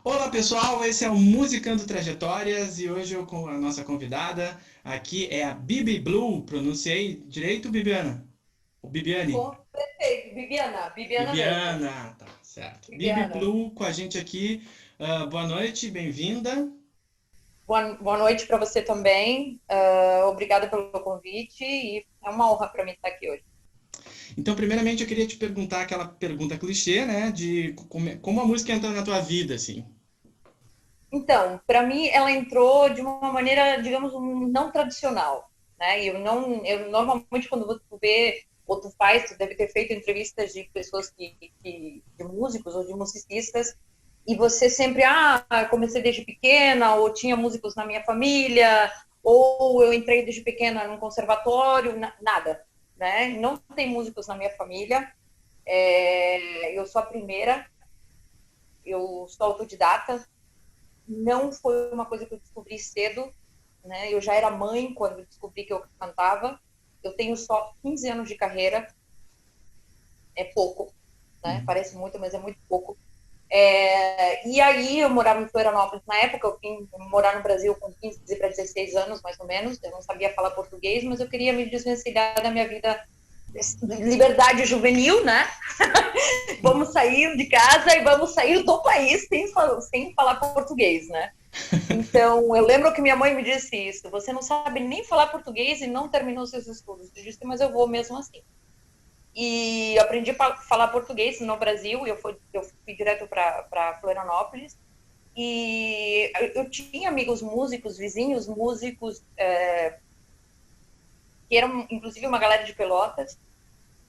Olá pessoal, esse é o Musicando Trajetórias e hoje eu com a nossa convidada aqui é a Bibi Blue. Pronunciei direito, Bibiana? O Bibiane? Perfeito, Bibiana mesmo. Bibiana, tá certo. Bibi Bibiana. Blue com a gente aqui. Boa noite, bem-vinda. Boa noite para você também. Obrigada pelo convite e é uma honra para mim estar aqui hoje. Então, primeiramente, eu queria te perguntar aquela pergunta clichê, né? De como a música entra na tua vida, assim. Então, para mim, ela entrou de uma maneira, digamos, não tradicional, né? Eu normalmente quando você vê ou tu faz, tu deve ter feito entrevistas de pessoas de músicos ou de musicistas e você sempre, comecei desde pequena, ou tinha músicos na minha família, ou eu entrei desde pequena num conservatório, nada, né? Não tem músicos na minha família. Eu sou a primeira, eu sou autodidata, não foi uma coisa que eu descobri cedo, né? Eu já era mãe quando descobri que eu cantava. Eu tenho só 15 anos de carreira, é pouco, né? Uhum. Parece muito, mas é muito pouco. E aí eu morava em Florianópolis na época, eu vim morar no Brasil com 15 para 16 anos, mais ou menos. Eu não sabia falar português, mas eu queria me desvencilhar da minha vida, liberdade juvenil, né? Vamos sair de casa e vamos sair do país sem falar português, né? Então, eu lembro que minha mãe me disse isso: você não sabe nem falar português e não terminou seus estudos. Eu disse, mas eu vou mesmo assim. E aprendi a falar português no Brasil, eu fui direto para Florianópolis. E eu tinha amigos músicos, vizinhos músicos, que eram inclusive uma galera de Pelotas.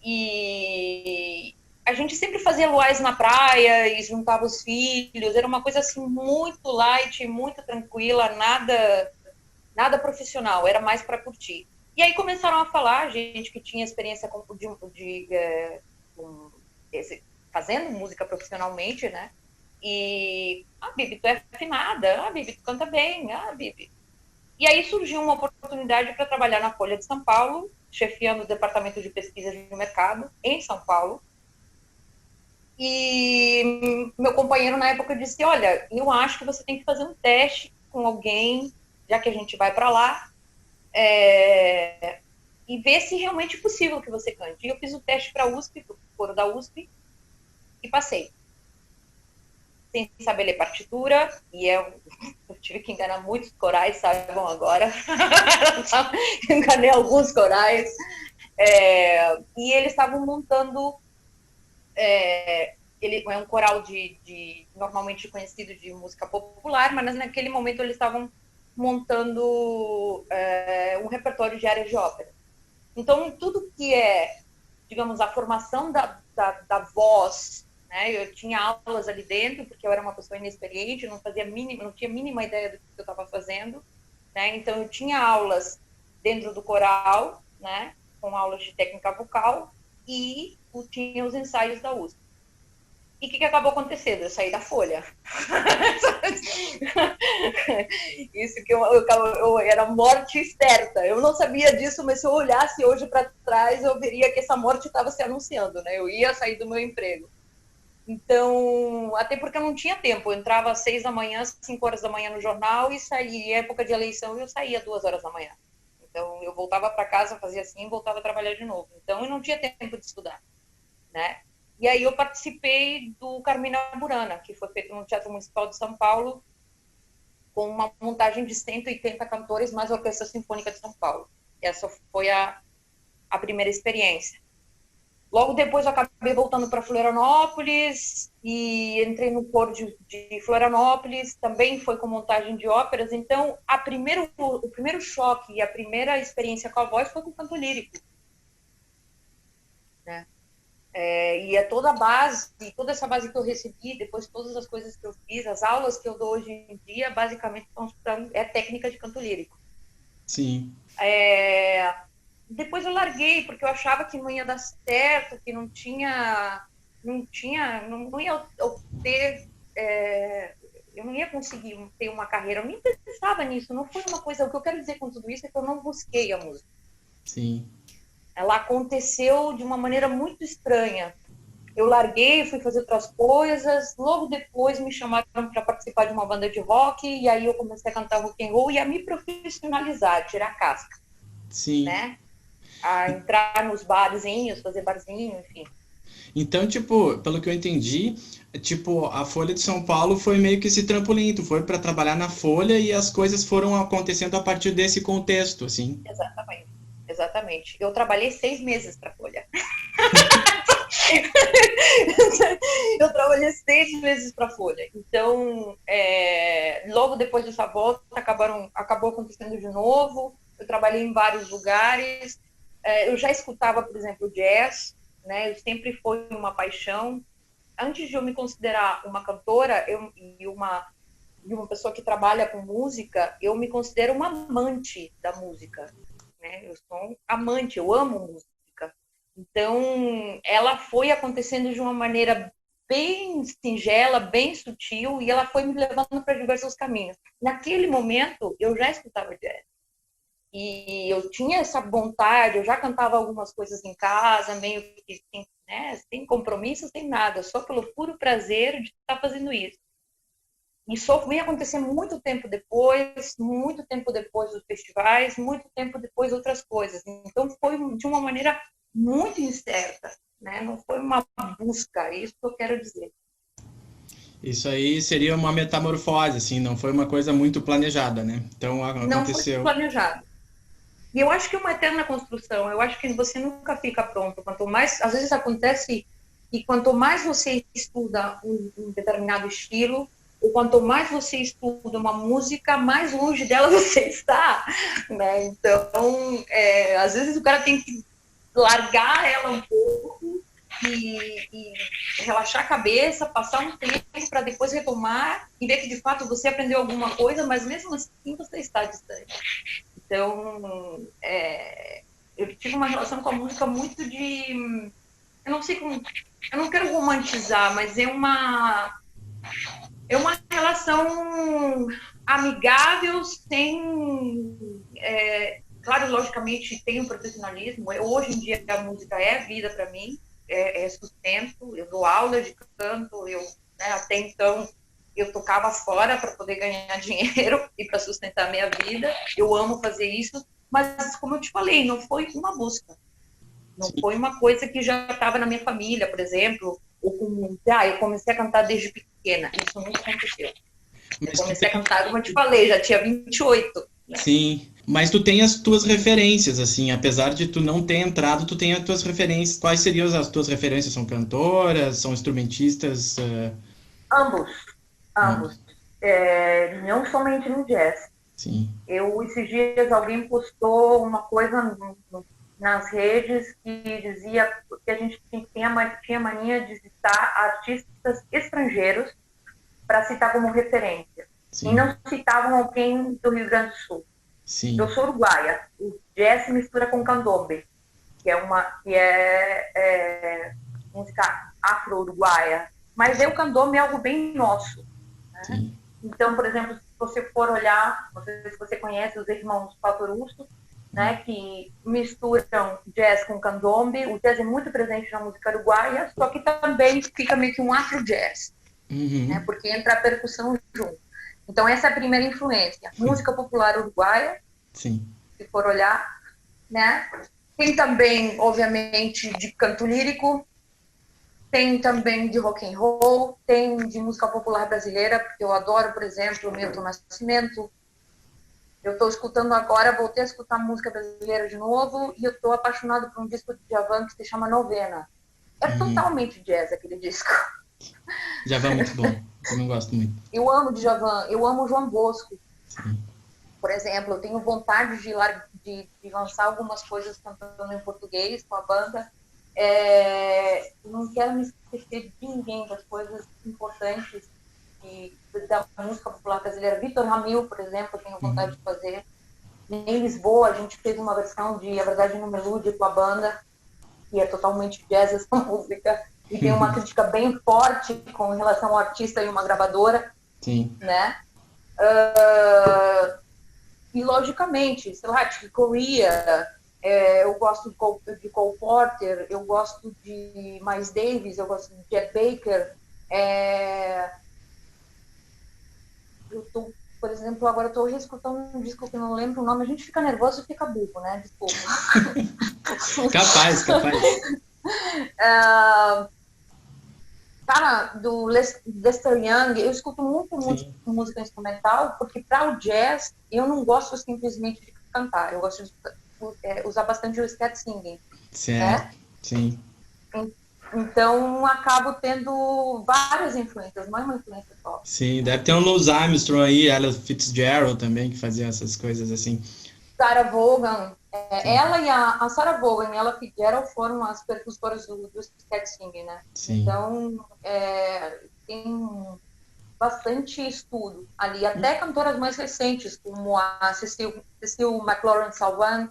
E a gente sempre fazia luais na praia e juntava os filhos. Era uma coisa assim muito light, muito tranquila, nada profissional, era mais para curtir. E aí começaram a falar, gente que tinha experiência com fazendo música profissionalmente, né? E, Bibi, tu é afinada, Bibi, tu canta bem, Bibi. E aí surgiu uma oportunidade para trabalhar na Folha de São Paulo, chefiando o departamento de pesquisa de mercado em São Paulo. E meu companheiro na época disse: olha, eu acho que você tem que fazer um teste com alguém, já que a gente vai para lá, e ver se realmente é possível que você cante. E eu fiz o teste para a USP, para o coro da USP, e passei. Sem saber ler partitura, e eu tive que enganar muitos corais, saibam agora. Enganei alguns corais. E eles estavam montando. Ele é um coral normalmente conhecido de música popular, mas naquele momento eles estavam montando um repertório de áreas de ópera. Então, tudo que é, digamos, a formação da voz, né? Eu tinha aulas ali dentro, porque eu era uma pessoa inexperiente, não tinha a mínima ideia do que eu estava fazendo, né? Então, eu tinha aulas dentro do coral, né? Com aulas de técnica vocal, e tinha os ensaios da USP. E o que acabou acontecendo? Eu saí da Folha. Isso que eu era morte certa. Eu não sabia disso, mas se eu olhasse hoje para trás, eu veria que essa morte estava se anunciando, né? Eu ia sair do meu emprego. Então, até porque eu não tinha tempo. Eu entrava às 6 da manhã, 5 horas da manhã no jornal e saía. Época de eleição, eu saía 2 horas da manhã. Então, eu voltava para casa, fazia assim, voltava a trabalhar de novo. Então, eu não tinha tempo de estudar, né? E aí eu participei do Carmina Burana, que foi feito no Teatro Municipal de São Paulo, com uma montagem de 180 cantores, mais a Orquestra Sinfônica de São Paulo. Essa foi a primeira experiência. Logo depois eu acabei voltando para Florianópolis e entrei no coro de Florianópolis, também foi com montagem de óperas. Então, o primeiro choque e a primeira experiência com a voz foi com o canto lírico, né? E é toda a base, toda essa base que eu recebi, depois todas as coisas que eu fiz, as aulas que eu dou hoje em dia, basicamente é técnica de canto lírico. Sim. É, Depois eu larguei, porque eu achava que não ia dar certo, que não ia ter, eu não ia conseguir ter uma carreira, eu nem pensava nisso, não foi uma coisa, o que eu quero dizer com tudo isso é que eu não busquei a música. Sim. Ela aconteceu de uma maneira muito estranha. Eu larguei, fui fazer outras coisas, logo depois me chamaram para participar de uma banda de rock, e aí eu comecei a cantar rock and roll e a me profissionalizar, tirar a casca, Sim. né? A entrar nos barzinhos, fazer barzinho, enfim. Então, tipo, pelo que eu entendi, tipo, a Folha de São Paulo foi meio que esse trampolim, tu foi para trabalhar na Folha e as coisas foram acontecendo a partir desse contexto, assim. Exatamente, exatamente. Eu trabalhei 6 meses para a Folha. Eu trabalhei 6 meses para a Folha. Então, logo depois dessa volta, acabou acontecendo de novo. Eu trabalhei em vários lugares. Eu já escutava, por exemplo, jazz, né? Eu sempre foi uma paixão. Antes de eu me considerar uma cantora e uma pessoa que trabalha com música, eu me considero uma amante da música, né? Eu sou um amante, eu amo música. Então, ela foi acontecendo de uma maneira bem singela, bem sutil, e ela foi me levando para diversos caminhos. Naquele momento, eu já escutava jazz. E eu tinha essa vontade, eu já cantava algumas coisas em casa, meio que sem compromisso, sem nada, só pelo puro prazer de estar fazendo isso. E só veio acontecer muito tempo depois dos festivais, muito tempo depois outras coisas. Então foi de uma maneira muito incerta, né? Não foi uma busca, é isso que eu quero dizer. Isso aí seria uma metamorfose, assim, não foi uma coisa muito planejada, né? Então Não foi aconteceu. planejado. E eu acho que é uma eterna construção, eu acho que você nunca fica pronto. Quanto mais, às vezes acontece, e quanto mais você estuda um determinado estilo, ou quanto mais você estuda uma música, mais longe dela você está, né? Então, às vezes o cara tem que largar ela um pouco e relaxar a cabeça, passar um tempo para depois retomar e ver que de fato você aprendeu alguma coisa, mas mesmo assim você está distante. Então, eu tive uma relação com a música muito de... Eu não sei como... Eu não quero romantizar, mas é uma relação amigável, sem... claro, logicamente, tem um profissionalismo. Hoje em dia, a música é vida para mim, é sustento. Eu dou aula de canto, até então eu tocava fora para poder ganhar dinheiro e para sustentar minha vida. Eu amo fazer isso, mas como eu te falei, não foi uma busca. Não Sim. foi uma coisa que já estava na minha família, por exemplo, ou como, eu comecei a cantar desde pequena. Isso nunca aconteceu. Eu comecei a cantar, como eu te falei, já tinha 28. Né? Sim, mas tu tem as tuas referências, assim, apesar de tu não ter entrado, tu tem as tuas referências. Quais seriam as tuas referências? São cantoras, são instrumentistas? Ambos, Ah, ambos. Não somente no jazz. sim. Esses dias, alguém postou uma coisa nas redes que dizia que a gente tinha mania de citar artistas estrangeiros para citar como referência. Sim. E não citavam alguém do Rio Grande do Sul. Sim. Eu sou uruguaia. O jazz se mistura com candombe, que é música afro-uruguaia. Mas o candombe é algo bem nosso. Né? Então, por exemplo, se você for olhar, não sei se você conhece os irmãos Patorusso, né, que misturam jazz com candombe. O jazz é muito presente na música uruguaia, só que também fica meio que um afro-jazz, né, porque entra a percussão junto. Então, essa é a primeira influência. Música popular uruguaia, sim, se for olhar, né? Tem também, obviamente, de canto lírico, tem também de rock and roll, tem de música popular brasileira, porque eu adoro, por exemplo, o Milton Nascimento. Eu estou escutando agora, voltei a escutar música brasileira de novo, e eu estou apaixonado por um disco de Djavan que se chama Novena. É totalmente jazz aquele disco. Djavan é muito bom, eu não gosto muito. Eu amo Djavan, eu amo João Bosco. Sim. Por exemplo, eu tenho vontade de lançar algumas coisas cantando em português com a banda. Não quero me esquecer de ninguém das coisas importantes da música popular brasileira. Vitor Ramil, por exemplo, eu tenho vontade de fazer. Em Lisboa, a gente fez uma versão de A Verdade no Melude com a banda, que é totalmente jazz essa música, e tem uma crítica bem forte com relação ao artista e uma gravadora. Sim. Né? E, logicamente, sei lá, Chick Corea, Eu gosto de Cole Porter, eu gosto de Miles Davis, eu gosto de Chet Baker. Por exemplo, agora eu estou reescutando um disco que eu não lembro o nome. A gente fica nervoso e fica burro, né? Desculpa. Capaz. Cara, do Lester Young, eu escuto muito música instrumental, porque para o jazz, eu não gosto simplesmente de cantar, eu gosto de usar bastante o scat singing. Certo, né? sim. Então, acabo tendo várias influências, não é uma influência só. Sim, deve ter um Louis Armstrong aí, Ella Fitzgerald também, que fazia essas coisas assim. Sarah Vaughan, ela e a Sarah Vaughan e ela Fitzgerald foram as percussoras do scat singing, né? Sim. Então, tem bastante estudo ali, até cantoras mais recentes, como a Cecile McLaurin Salvant,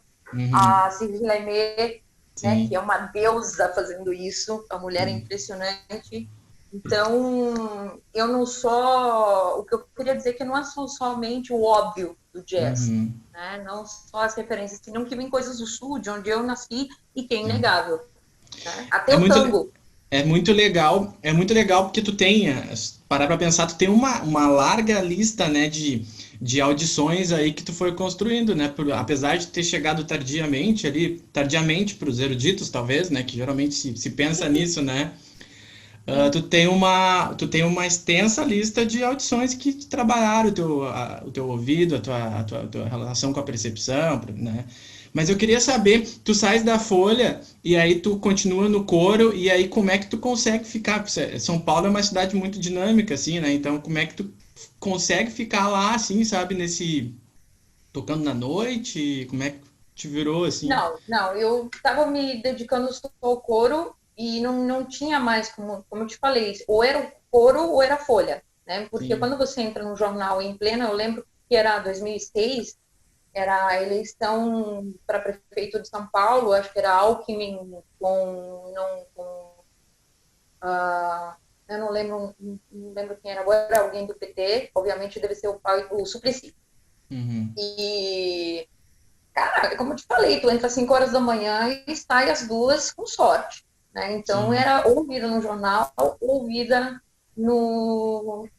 a Sylvie Laimet, né, que é uma deusa fazendo isso, a mulher é impressionante. Então, eu não só... O que eu queria dizer é que não é somente o óbvio do jazz, né? Não só as referências, senão que vem coisas do sul, de onde eu nasci, e que é inegável. Né? Até o tango. É muito legal porque tu tem, parar para pensar, tu tem uma larga lista, né, de audições aí que tu foi construindo, né, apesar de ter chegado tardiamente para os eruditos, talvez, né, que geralmente se pensa nisso, né, tu tem uma extensa lista de audições que trabalharam o teu ouvido, a tua relação com a percepção, né? Mas eu queria saber, tu sais da Folha e aí tu continua no coro e aí como é que tu consegue ficar? São Paulo é uma cidade muito dinâmica, assim, né? Então como é que tu consegue ficar lá, assim, sabe, tocando na noite? Como é que te virou, assim? Não, eu estava me dedicando só ao coro e não tinha mais, como eu te falei, ou era o coro ou era a Folha, né? Porque quando você entra num jornal em plena, eu lembro que era 2006, era a eleição para prefeito de São Paulo, acho que era Alckmin eu não lembro quem era agora, alguém do PT, obviamente deve ser o Suplicy. E cara, como eu te falei, tu entra às 5 horas da manhã e sai às 2 com sorte. Né? Então, era ouvida no jornal, ouvida no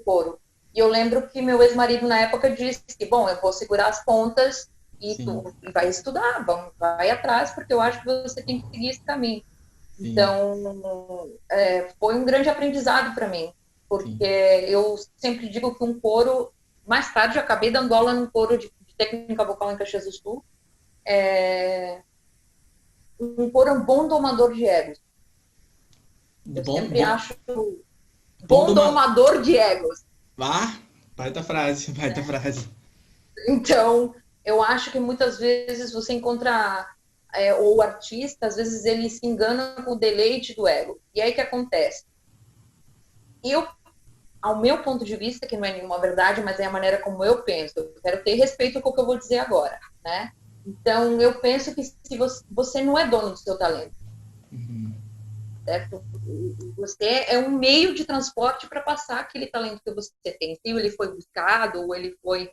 coro. E eu lembro que meu ex-marido, na época, disse que, bom, eu vou segurar as pontas e tu vai estudar, vai atrás, porque eu acho que você tem que seguir esse caminho. Então, foi um grande aprendizado para mim, porque eu sempre digo que um coro, mais tarde, eu acabei dando aula num coro de técnica vocal em Caxias do Sul, um coro é um bom domador de egos. Eu sempre acho bom domador de egos. Baita frase. Então, eu acho que muitas vezes você encontra ou o artista, às vezes ele se engana com o deleite do ego. E aí o que acontece? Ao meu ponto de vista, que não é nenhuma verdade, mas é a maneira como eu penso, eu quero ter respeito com o que eu vou dizer agora, né? Então, eu penso que se você não é dono do seu talento, certo? Você é um meio de transporte para passar aquele talento que você tem. Se ele foi buscado, ou ele foi,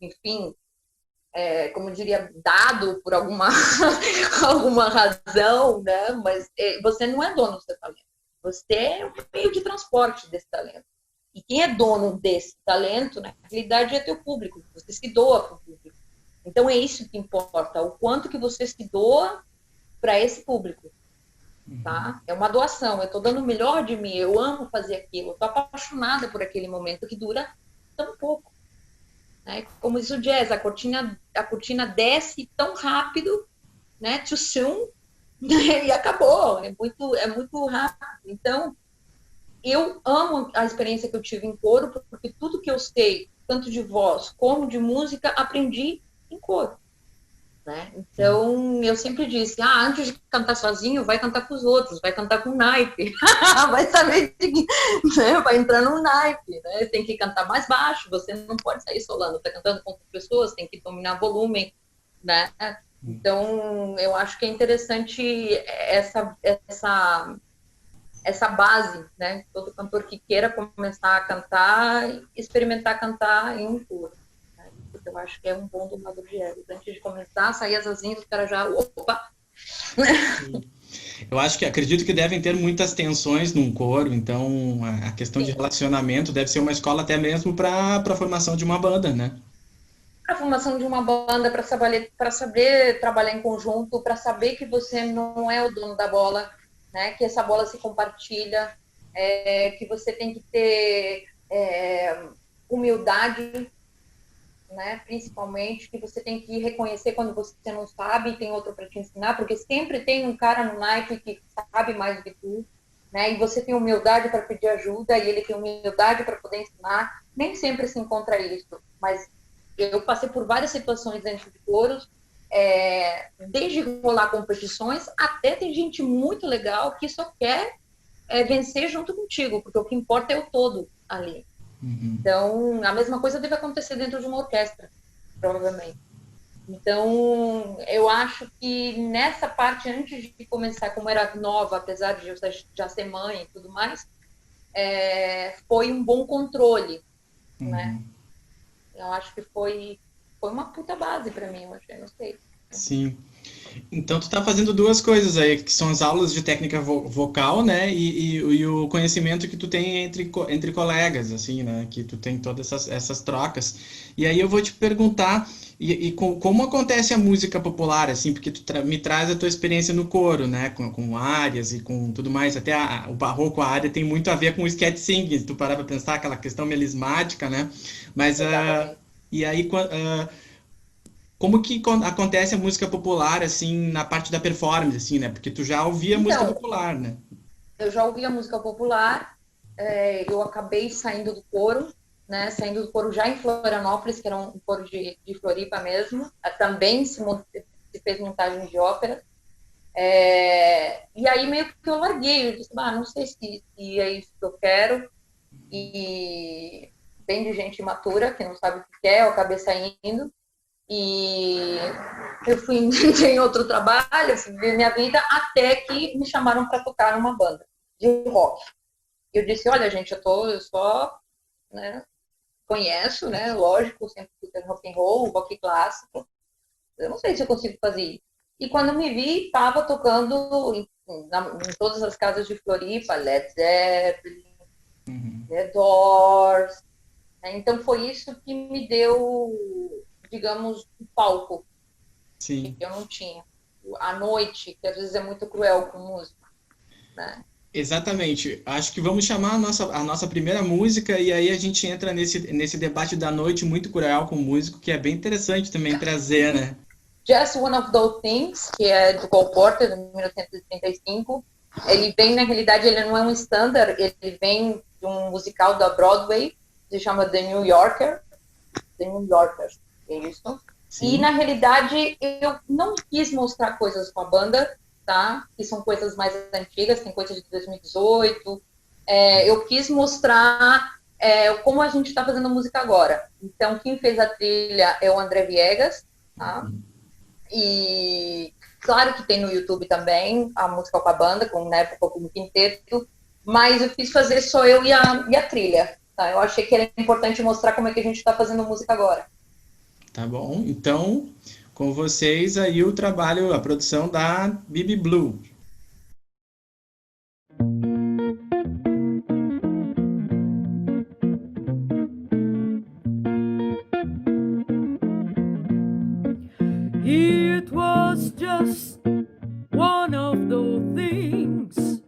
enfim, como eu diria, dado por alguma razão, né? Mas você não é dono do seu talento. Você é um meio de transporte desse talento. E quem é dono desse talento, na realidade, é teu público. Você se doa para o público. Então, é isso que importa. O quanto que você se doa para esse público. Tá? É uma doação. Eu estou dando o melhor de mim. Eu amo fazer aquilo. Eu estou apaixonada por aquele momento que dura tão pouco. Né? Como diz o jazz, a cortina desce tão rápido, né? Too soon, e acabou. É muito rápido. Então, eu amo a experiência que eu tive em coro, porque tudo que eu sei, tanto de voz como de música, aprendi em coro. Né? Então, eu sempre disse, antes de cantar sozinho, vai cantar com os outros, vai cantar com naipe, vai saber, né? Vai entrar no naipe, né? Tem que cantar mais baixo, você não pode sair solando, tá cantando com outras pessoas, tem que dominar volume, né? Então, eu acho que é interessante essa base, né? Todo cantor que queira começar a cantar, experimentar cantar em um coro. Né? Eu acho que é um bom domador de egos. Antes de começar a sair as asinhas, o cara já... Opa! Eu acredito que devem ter muitas tensões num coro, então a questão de Sim. relacionamento deve ser uma escola até mesmo para a formação de uma banda, né? A formação de uma banda, para saber trabalhar em conjunto, para saber que você não é o dono da bola, né? Que essa bola se compartilha, que você tem que ter humildade, né? Principalmente, que você tem que reconhecer quando você não sabe e tem outro para te ensinar, porque sempre tem um cara no naipe que sabe mais do que tu, né? E você tem humildade para pedir ajuda e ele tem humildade para poder ensinar. Nem sempre se encontra isso, mas eu passei por várias situações dentro de coros, desde rolar competições até tem gente muito legal que só quer vencer junto contigo, porque o que importa é o todo ali. Uhum. Então, a mesma coisa deve acontecer dentro de uma orquestra, provavelmente. Então, eu acho que nessa parte, antes de começar, como era nova, apesar de eu já ser mãe e tudo mais, foi um bom controle, né? Eu acho que foi uma puta base para mim, eu achei, não sei. Sim. Então tu tá fazendo duas coisas aí, que são as aulas de técnica vocal, né, e o conhecimento que tu tem entre colegas, assim, né, que tu tem todas essas trocas. E aí eu vou te perguntar, como acontece a música popular, assim, porque tu me traz a tua experiência no coro, né, com áreas e com tudo mais, até o barroco, a área tem muito a ver com o scat singing, se tu parar pra pensar, aquela questão melismática, né, mas, e aí, como que acontece a música popular, assim, na parte da performance, assim, né? Porque tu já ouvia música Então, popular, né? eu já ouvia música popular, eu acabei saindo do coro, né? Saindo do coro já em Florianópolis, que era um coro de Floripa mesmo. Também se fez montagem de ópera. E aí meio que eu larguei, eu disse, não sei se é isso que eu quero. E bem de gente imatura, que não sabe o que quer, eu acabei saindo. E eu fui em outro trabalho, fui viver minha vida, até que me chamaram para tocar numa banda de rock. Eu disse, olha, gente, eu só, né, conheço, né, lógico, sempre fui rock and roll, rock clássico. Eu não sei se eu consigo fazer isso. E quando me vi, estava tocando em todas as casas de Floripa, Led Zeppelin, The Doors. Então foi isso que me deu, digamos, um palco. Sim. Que eu não tinha. À noite, que às vezes é muito cruel com música, né? Exatamente. Acho que vamos chamar a nossa primeira música e aí a gente entra nesse debate da noite muito cruel com o músico, que é bem interessante também trazer, né? Just One of Those Things, que é do Cole Porter, de 1935. Ele vem, na realidade, ele não é um standard, ele vem de um musical da Broadway, se chama The New Yorker. The New Yorkers, é isso. Sim. E, na realidade, eu não quis mostrar coisas com a banda, tá? Que são coisas mais antigas, tem coisas de 2018. Eu quis mostrar como a gente está fazendo música agora. Então, quem fez a trilha é o André Viegas, tá? E claro que tem no YouTube também a música com a banda, na época como quinteto, mas eu quis fazer só eu e a trilha, tá? Eu achei que era importante mostrar como é que a gente está fazendo música agora. Tá bom, então com vocês aí o trabalho, a produção da Bibi Blue. It was just one of those things,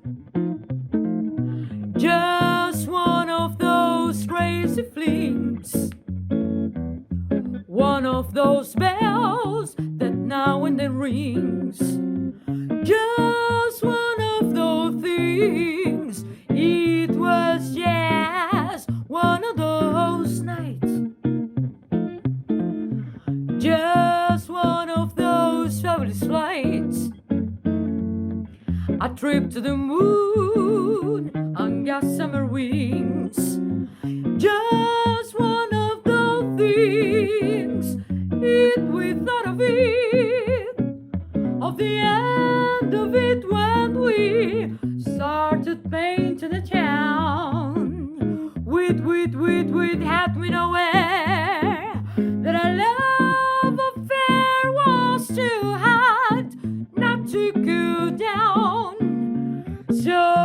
just one of those crazy flings, one of those bells that now and then rings, just one of those things. It was just one of those nights, just one of those fabulous flights, a trip to the moon on gossamer wings, just one of those things. We thought of it, of the end of it, when we started painting the town with hat we nowhere that I left.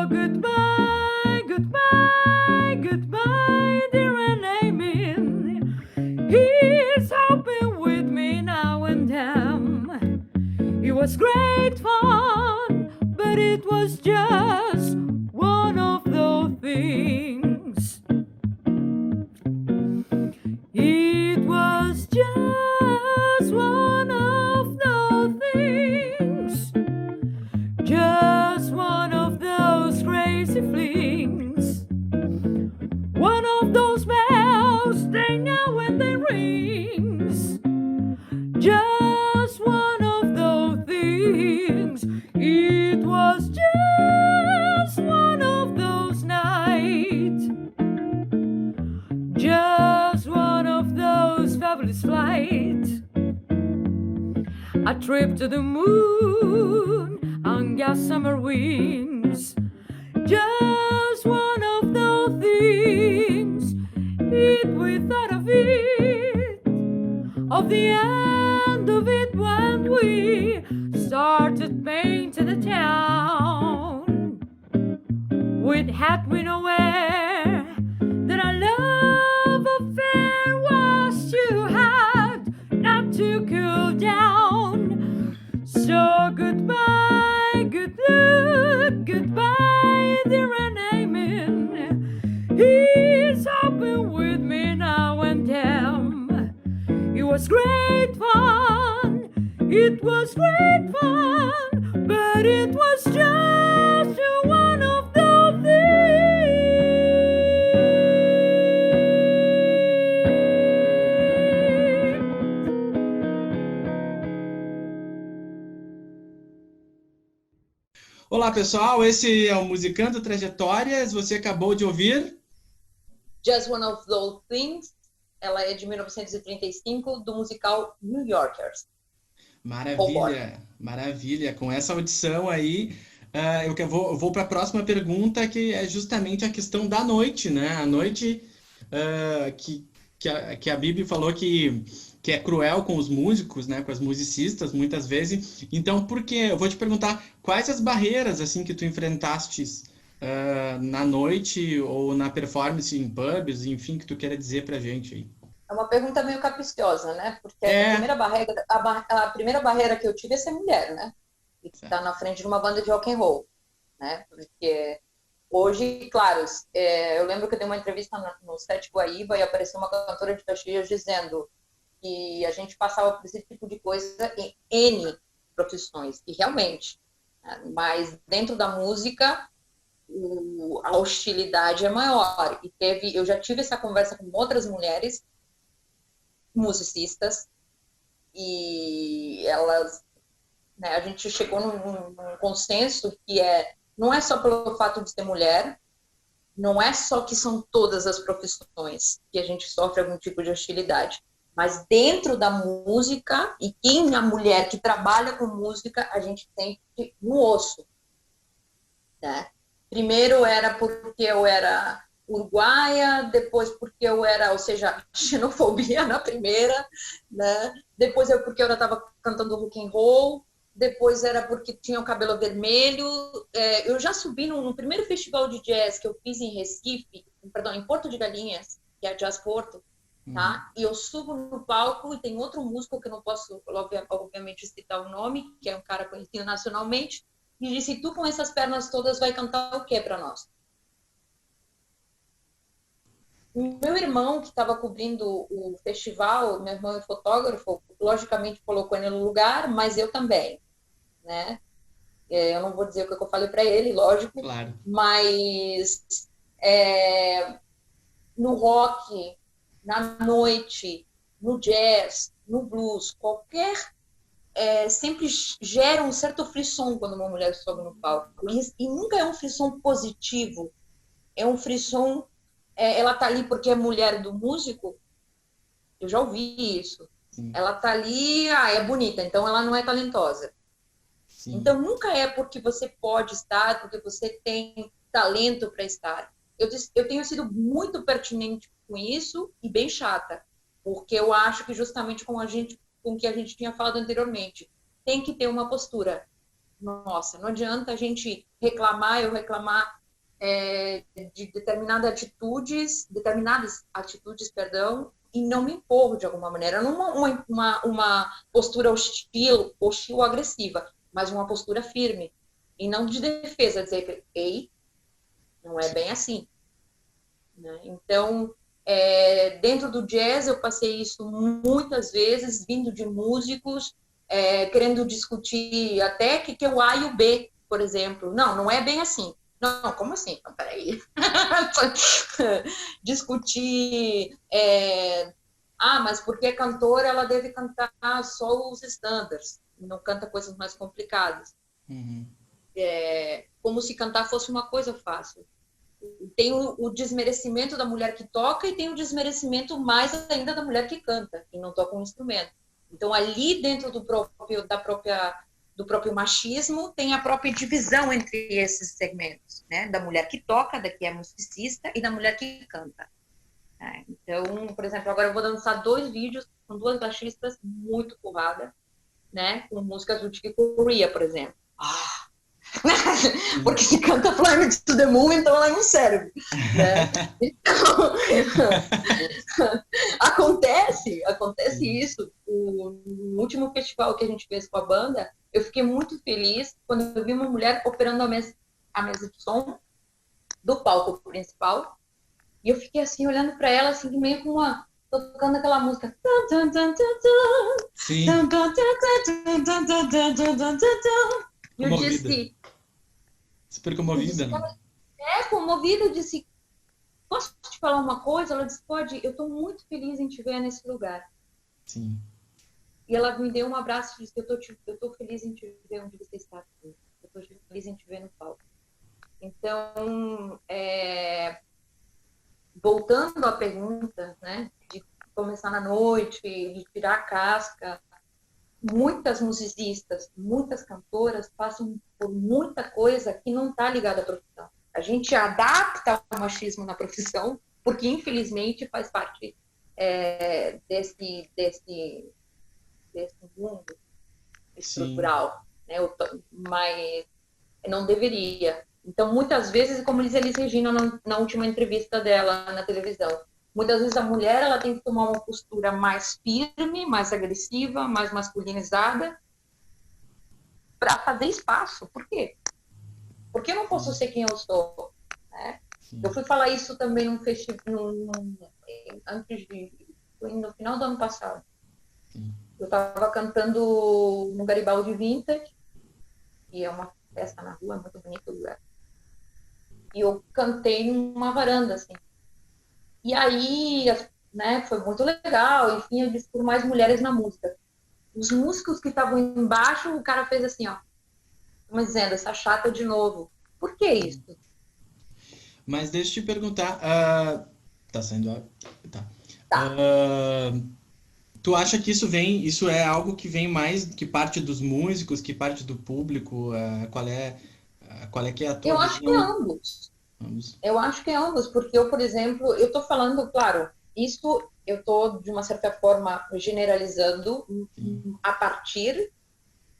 So goodbye, goodbye, goodbye, dear and Amen. He's helping with me now and then. It was great fun, but it was just one of those things. It was just one of those things. Just one of those crazy flings. One of those bells, they know when they rings. Just one of those things. It was just one of those nights. Just one of those fabulous flights. A trip to the moon on gossamer wings. Just one of those things. We thought of it, of the end of it when we started painting the town. With hat we nowhere that our love affair was too hot not to cool down. So goodbye, good luck, goodbye, dear and Amen. He's helping with me now and then. It was great fun, it was great fun, but it was just one of those things. Olá, pessoal, esse é o Musicando Trajetórias. Você acabou de ouvir Just One of Those Things, ela é de 1935, do musical New Yorkers. Maravilha, maravilha. Com essa audição aí, eu vou para a próxima pergunta, que é justamente a questão da noite, né? A noite que a Bibi falou que é cruel com os músicos, né? Com as musicistas, muitas vezes. Então, por quê? Eu vou te perguntar quais as barreiras assim que tu enfrentaste na noite ou na performance em pubs, enfim, que tu queira dizer pra gente aí. É uma pergunta meio capciosa, né? Porque a primeira barreira que eu tive é ser mulher, né? E estar na frente de uma banda de rock and roll, né? Porque hoje, claro, eu lembro que eu dei uma entrevista no Sete Guaíba e apareceu uma cantora de Caxias dizendo que a gente passava por esse tipo de coisa em N profissões, e realmente, né? Mas dentro da música a hostilidade é maior. E eu já tive essa conversa com outras mulheres musicistas e elas, né, a gente chegou num consenso que não é só pelo fato de ser mulher, não é só que são todas as profissões que a gente sofre algum tipo de hostilidade, mas dentro da música, e quem a mulher que trabalha com música, a gente sente no osso, né? Primeiro era porque eu era uruguaia, depois porque eu era, ou seja, xenofobia na primeira, né? Depois porque eu estava cantando rock and roll, depois era porque tinha o cabelo vermelho. Eu já subi no primeiro festival de jazz que eu fiz em Recife, em Porto de Galinhas, que é Jazz Porto, tá? E eu subo no palco e tem outro músico que eu não posso, obviamente, citar o nome, que é um cara conhecido nacionalmente, e disse: tu com essas pernas todas vai cantar o quê para nós? O meu irmão, que estava cobrindo o festival, meu irmão é fotógrafo, logicamente colocou ele no lugar, mas eu também, né? Eu não vou dizer o que eu falei para ele, lógico, claro. Mas no rock, na noite, no jazz, no blues, qualquer sempre gera um certo frisson quando uma mulher sobe no palco. E nunca é um frisson positivo. É um frisson... ela tá ali porque é mulher do músico. Eu já ouvi isso. Sim. Ela tá ali, é bonita, então ela não é talentosa. Sim. Então nunca é porque você pode estar, porque você tem talento para estar. Eu tenho sido muito pertinente com isso e bem chata, porque eu acho que justamente com o que a gente tinha falado anteriormente, tem que ter uma postura. nossa, não adianta a gente eu reclamar de determinadas atitudes, perdão, e não me impor de alguma maneira, não uma postura hostil ou agressiva, mas uma postura firme, e não de defesa, dizer, ei, não é bem assim. Né? Então, dentro do jazz, eu passei isso muitas vezes, vindo de músicos, querendo discutir até que o A e o B, por exemplo. Não é bem assim. Não, como assim? Não, peraí. Discutir... mas porque a cantora ela deve cantar só os standards, não canta coisas mais complicadas. Uhum. Como se cantar fosse uma coisa fácil. Tem o desmerecimento da mulher que toca e tem o desmerecimento mais ainda da mulher que canta, que não toca um instrumento. Então, ali dentro do próprio machismo, tem a própria divisão entre esses segmentos, né? Da mulher que toca, da que é musicista, e da mulher que canta. Então, por exemplo, agora eu vou lançar 2 vídeos com 2 baixistas muito porrada, né? Com músicas do Chick Corea, por exemplo. Porque se canta Fly Me to the Moon, então ela é um cérebro, né? Então, acontece isso. No último festival que a gente fez com a banda, eu fiquei muito feliz quando eu vi uma mulher operando a mesa de som do palco principal, e eu fiquei assim, olhando para ela, assim, meio com tocando aquela música. Sim. E eu disse... Super comovida, né? Comovida, eu disse, posso te falar uma coisa? Ela disse, pode, eu estou muito feliz em te ver nesse lugar. Sim. E ela me deu um abraço e disse, eu estou feliz em te ver onde você está. Eu estou feliz em te ver no palco. Então, voltando à pergunta, né, de começar na noite, de tirar a casca, muitas musicistas, muitas cantoras passam por muita coisa que não está ligada à profissão. A gente adapta o machismo na profissão, porque infelizmente faz parte desse mundo estrutural, né? Mas não deveria. Então, muitas vezes, como diz Elis Regina na última entrevista dela na televisão, muitas vezes a mulher ela tem que tomar uma postura mais firme, mais agressiva, mais masculinizada, para fazer espaço. Por quê? Porque eu não posso ser quem eu sou. Né? Eu fui falar isso também num festival, no final do ano passado. Eu estava cantando no Garibaldi Vintage, que é uma festa na rua, muito bonito o lugar. E eu cantei numa varanda, assim. E aí, né, foi muito legal, enfim, eu disse por mais mulheres na música. Os músicos que estavam embaixo, o cara fez assim, ó, como dizendo, essa chata de novo. Por que isso? Mas deixa eu te perguntar, tá saindo... Tá. Tu acha que isso é algo que vem mais, que parte dos músicos, que parte do público? Qual é que é a tua Eu acho que é ambos. Eu acho que é ambos, porque eu, por exemplo, eu estou falando, claro, isso eu estou, de uma certa forma, generalizando a partir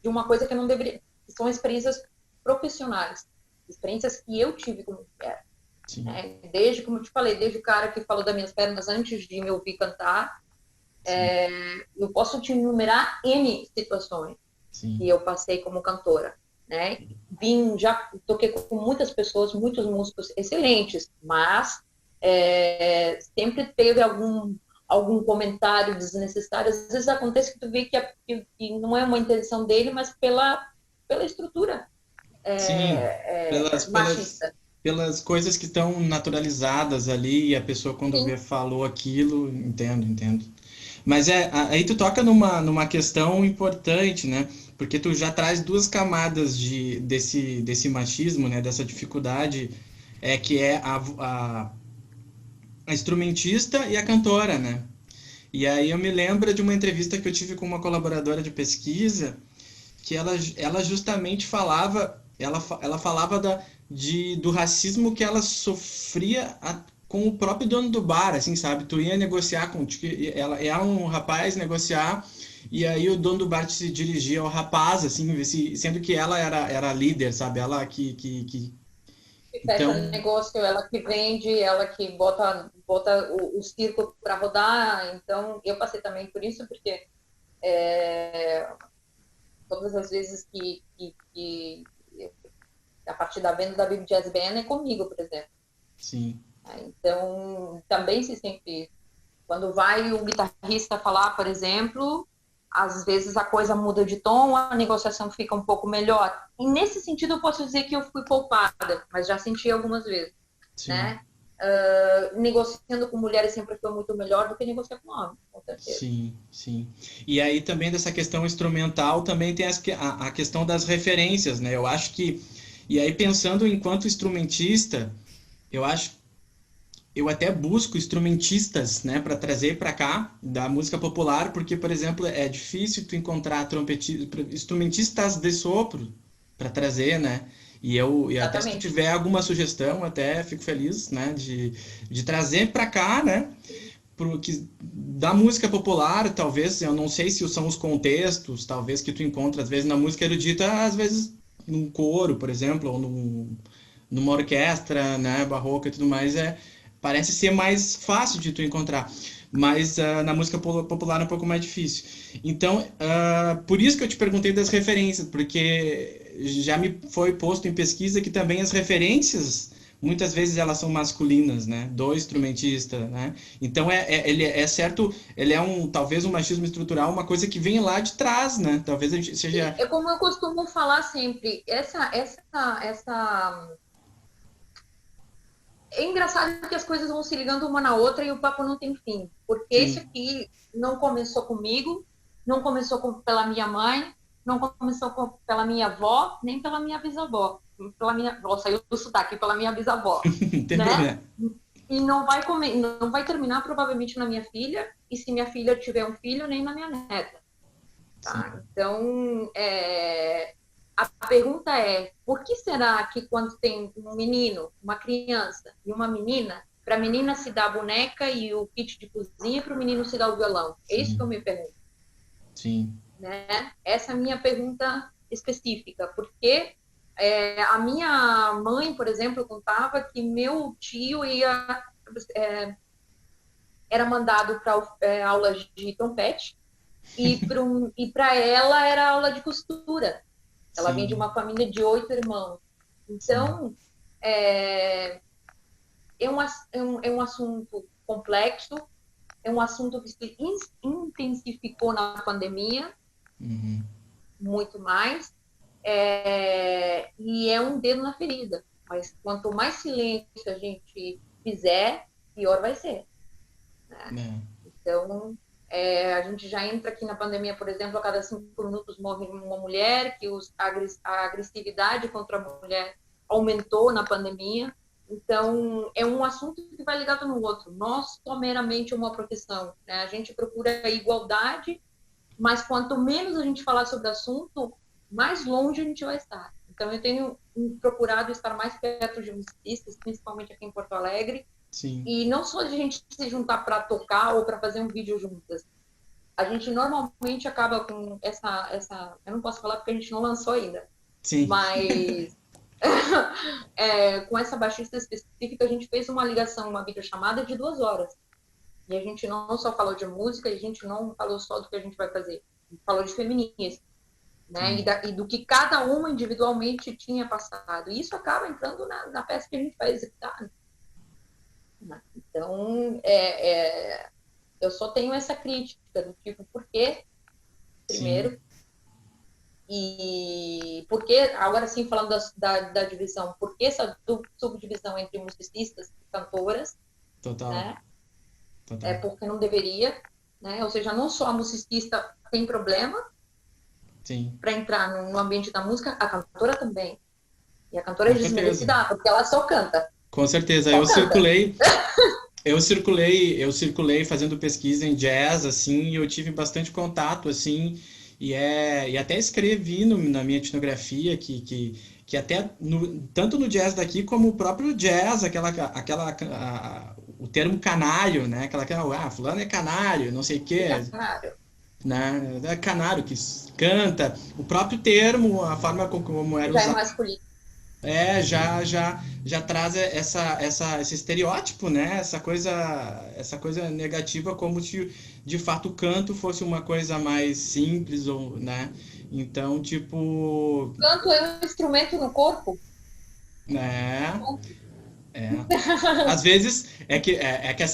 de uma coisa que eu não deveria... Que são experiências profissionais, experiências que eu tive como mulher. Né? Desde, como eu te falei, desde o cara que falou das minhas pernas antes de me ouvir cantar, eu posso te enumerar N situações que eu passei como cantora. Né? Já toquei com muitas pessoas, muitos músicos excelentes, mas sempre teve algum comentário desnecessário. Às vezes acontece que tu vê que não é uma intenção dele, mas pela estrutura machista. Pelas coisas que estão naturalizadas ali, e a pessoa quando vê falou aquilo, entendo. Mas aí tu toca numa questão importante, né? Porque tu já traz 2 camadas desse machismo, né? Dessa dificuldade, que é a instrumentista e a cantora, né? E aí eu me lembro de uma entrevista que eu tive com uma colaboradora de pesquisa, que ela justamente falava, ela falava do racismo que ela sofria com o próprio dono do bar, assim, sabe? Tu ia negociar ela um rapaz negociar E aí o dono do bar se dirigia ao rapaz, assim, sendo que ela era a líder, sabe? Ela que... Que fecha Então, negócio, ela que vende, ela que bota o circo para rodar. Então, eu passei também por isso, porque é, todas as vezes que a partir da venda da Big Jazz Band é comigo, por exemplo. sim, Então, também se sempre, quando vai o guitarrista falar, por exemplo, às vezes a coisa muda de tom, a negociação fica um pouco melhor. E nesse sentido eu posso dizer que eu fui poupada, mas já senti algumas vezes, sim, né? Negociando com mulheres sempre foi muito melhor do que negociar com homens, com certeza. sim, sim. E aí também dessa questão instrumental também tem a questão das referências, né? Eu acho que... E aí pensando enquanto instrumentista, eu acho eu até busco instrumentistas, né, para trazer para cá da música popular, porque, por exemplo, é difícil tu encontrar instrumentistas de sopro para trazer, né? E até se tu Exatamente. tiver alguma sugestão, até fico feliz, né, de trazer para cá, né, da música popular, talvez, eu não sei se são os contextos, talvez que tu encontra às vezes na música erudita, às vezes num coro, por exemplo, ou numa orquestra, né, barroca e tudo mais, parece ser mais fácil de tu encontrar, mas na música popular é um pouco mais difícil. Então, por isso que eu te perguntei das referências, porque já me foi posto em pesquisa que também as referências muitas vezes elas são masculinas, né? Do instrumentista, né? Então ele é certo, ele é talvez um machismo estrutural, uma coisa que vem lá de trás, né? Talvez a gente seja... É como eu costumo falar sempre, é engraçado que as coisas vão se ligando uma na outra e o papo não tem fim. Porque isso Sim. aqui não começou comigo, não começou pela minha mãe, não começou pela minha avó, nem pela minha bisavó. Pela minha, avó, saiu do sotaque, pela minha bisavó, Não tem né? problema. E não vai terminar provavelmente na minha filha, e se minha filha tiver um filho, nem na minha neta. Tá? Então, a pergunta é, por que será que quando tem um menino, uma criança e uma menina, para a menina se dá a boneca e o kit de cozinha, para o menino se dá o violão? É isso que eu me pergunto. Sim. Né? Essa é a minha pergunta específica, porque a minha mãe, por exemplo, contava que meu tio era mandado para aulas de trompete, e para ela era aula de costura. Ela vem de Sim. uma família de 8 irmãos. Então, é um assunto complexo, é um assunto que se intensificou na pandemia, Uhum. muito mais, e é um dedo na ferida. Mas quanto mais silêncio a gente fizer, pior vai ser. Né? Então, a gente já entra aqui na pandemia, por exemplo, a cada 5 minutos morre uma mulher, que a agressividade contra a mulher aumentou na pandemia. Então, é um assunto que vai ligado no outro. Nós someramente uma profissão, né? A gente procura a igualdade, mas quanto menos a gente falar sobre o assunto, mais longe a gente vai estar. Então, eu tenho procurado estar mais perto de musicistas, principalmente aqui em Porto Alegre, Sim. e não só de a gente se juntar para tocar ou para fazer um vídeo juntas. A gente normalmente acaba com essa... Eu não posso falar porque a gente não lançou ainda. Sim. Mas com essa baixista específica, a gente fez uma ligação, uma videochamada de 2 horas. E a gente não só falou de música, a gente não falou só do que a gente vai fazer. A gente falou de feminismo, né? E do que cada uma individualmente tinha passado. E isso acaba entrando na peça que a gente vai executar. Então, eu só tenho essa crítica do tipo, por quê? Primeiro. Sim. E por que, agora sim, falando da divisão, por que essa subdivisão entre musicistas e cantoras? Total. Né? Total. É porque não deveria, né? Ou seja, não só a musicista tem problema para entrar no ambiente da música, a cantora também. E a cantora é desmerecida, porque ela só canta. Com certeza, eu circulei fazendo pesquisa em jazz, assim, e eu tive bastante contato, assim, e até escrevi na minha etnografia que até tanto no jazz daqui como o próprio jazz, o termo canário, né? Fulano é canário, não sei o quê. né? É canário que canta, o próprio termo, a forma como era Já é usado, masculino. já traz esse estereótipo, né? Essa coisa negativa, como se de fato o canto fosse uma coisa mais simples, ou, né? Então, tipo, Canto é um instrumento no corpo. né? É. Às vezes é que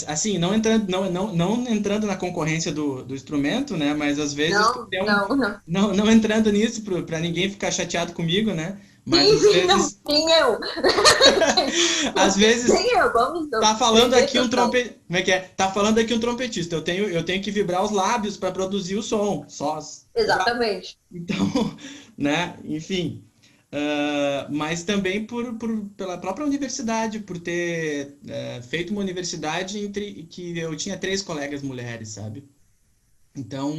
assim, não entrando na concorrência do instrumento, né? Mas às vezes Não, tem um, não, não. não entrando nisso para ninguém ficar chateado comigo, né? Mas Sim, às sim, não, vezes nem eu. às vezes Nem eu, vamos tá falando ter aqui um noção. trompetista, como é que é? Tá falando aqui um trompetista. Eu tenho que vibrar os lábios para produzir o som, só. Exatamente. Então, né? Enfim. Mas também pela própria universidade, por ter feito uma universidade entre que eu tinha 3 colegas mulheres, sabe? Então,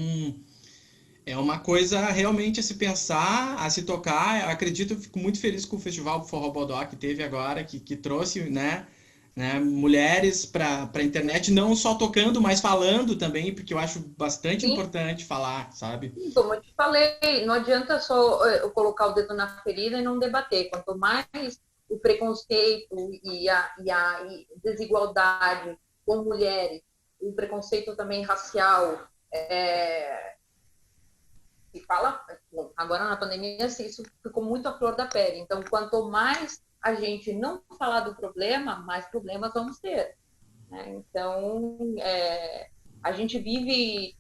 é uma coisa realmente a se pensar, a se tocar. Eu acredito, eu fico muito feliz com o Festival Forró Bodó que teve agora, que trouxe, né, mulheres para a internet, não só tocando, mas falando também, porque eu acho bastante Sim, importante falar, sabe? como eu te falei, não adianta só eu colocar o dedo na ferida e não debater. Quanto mais o preconceito e a desigualdade com mulheres, o preconceito também racial, se fala, bom, agora na pandemia isso ficou muito à flor da pele. Então, quanto mais a gente não falar do problema, mais problemas vamos ter, né? Então, a gente vive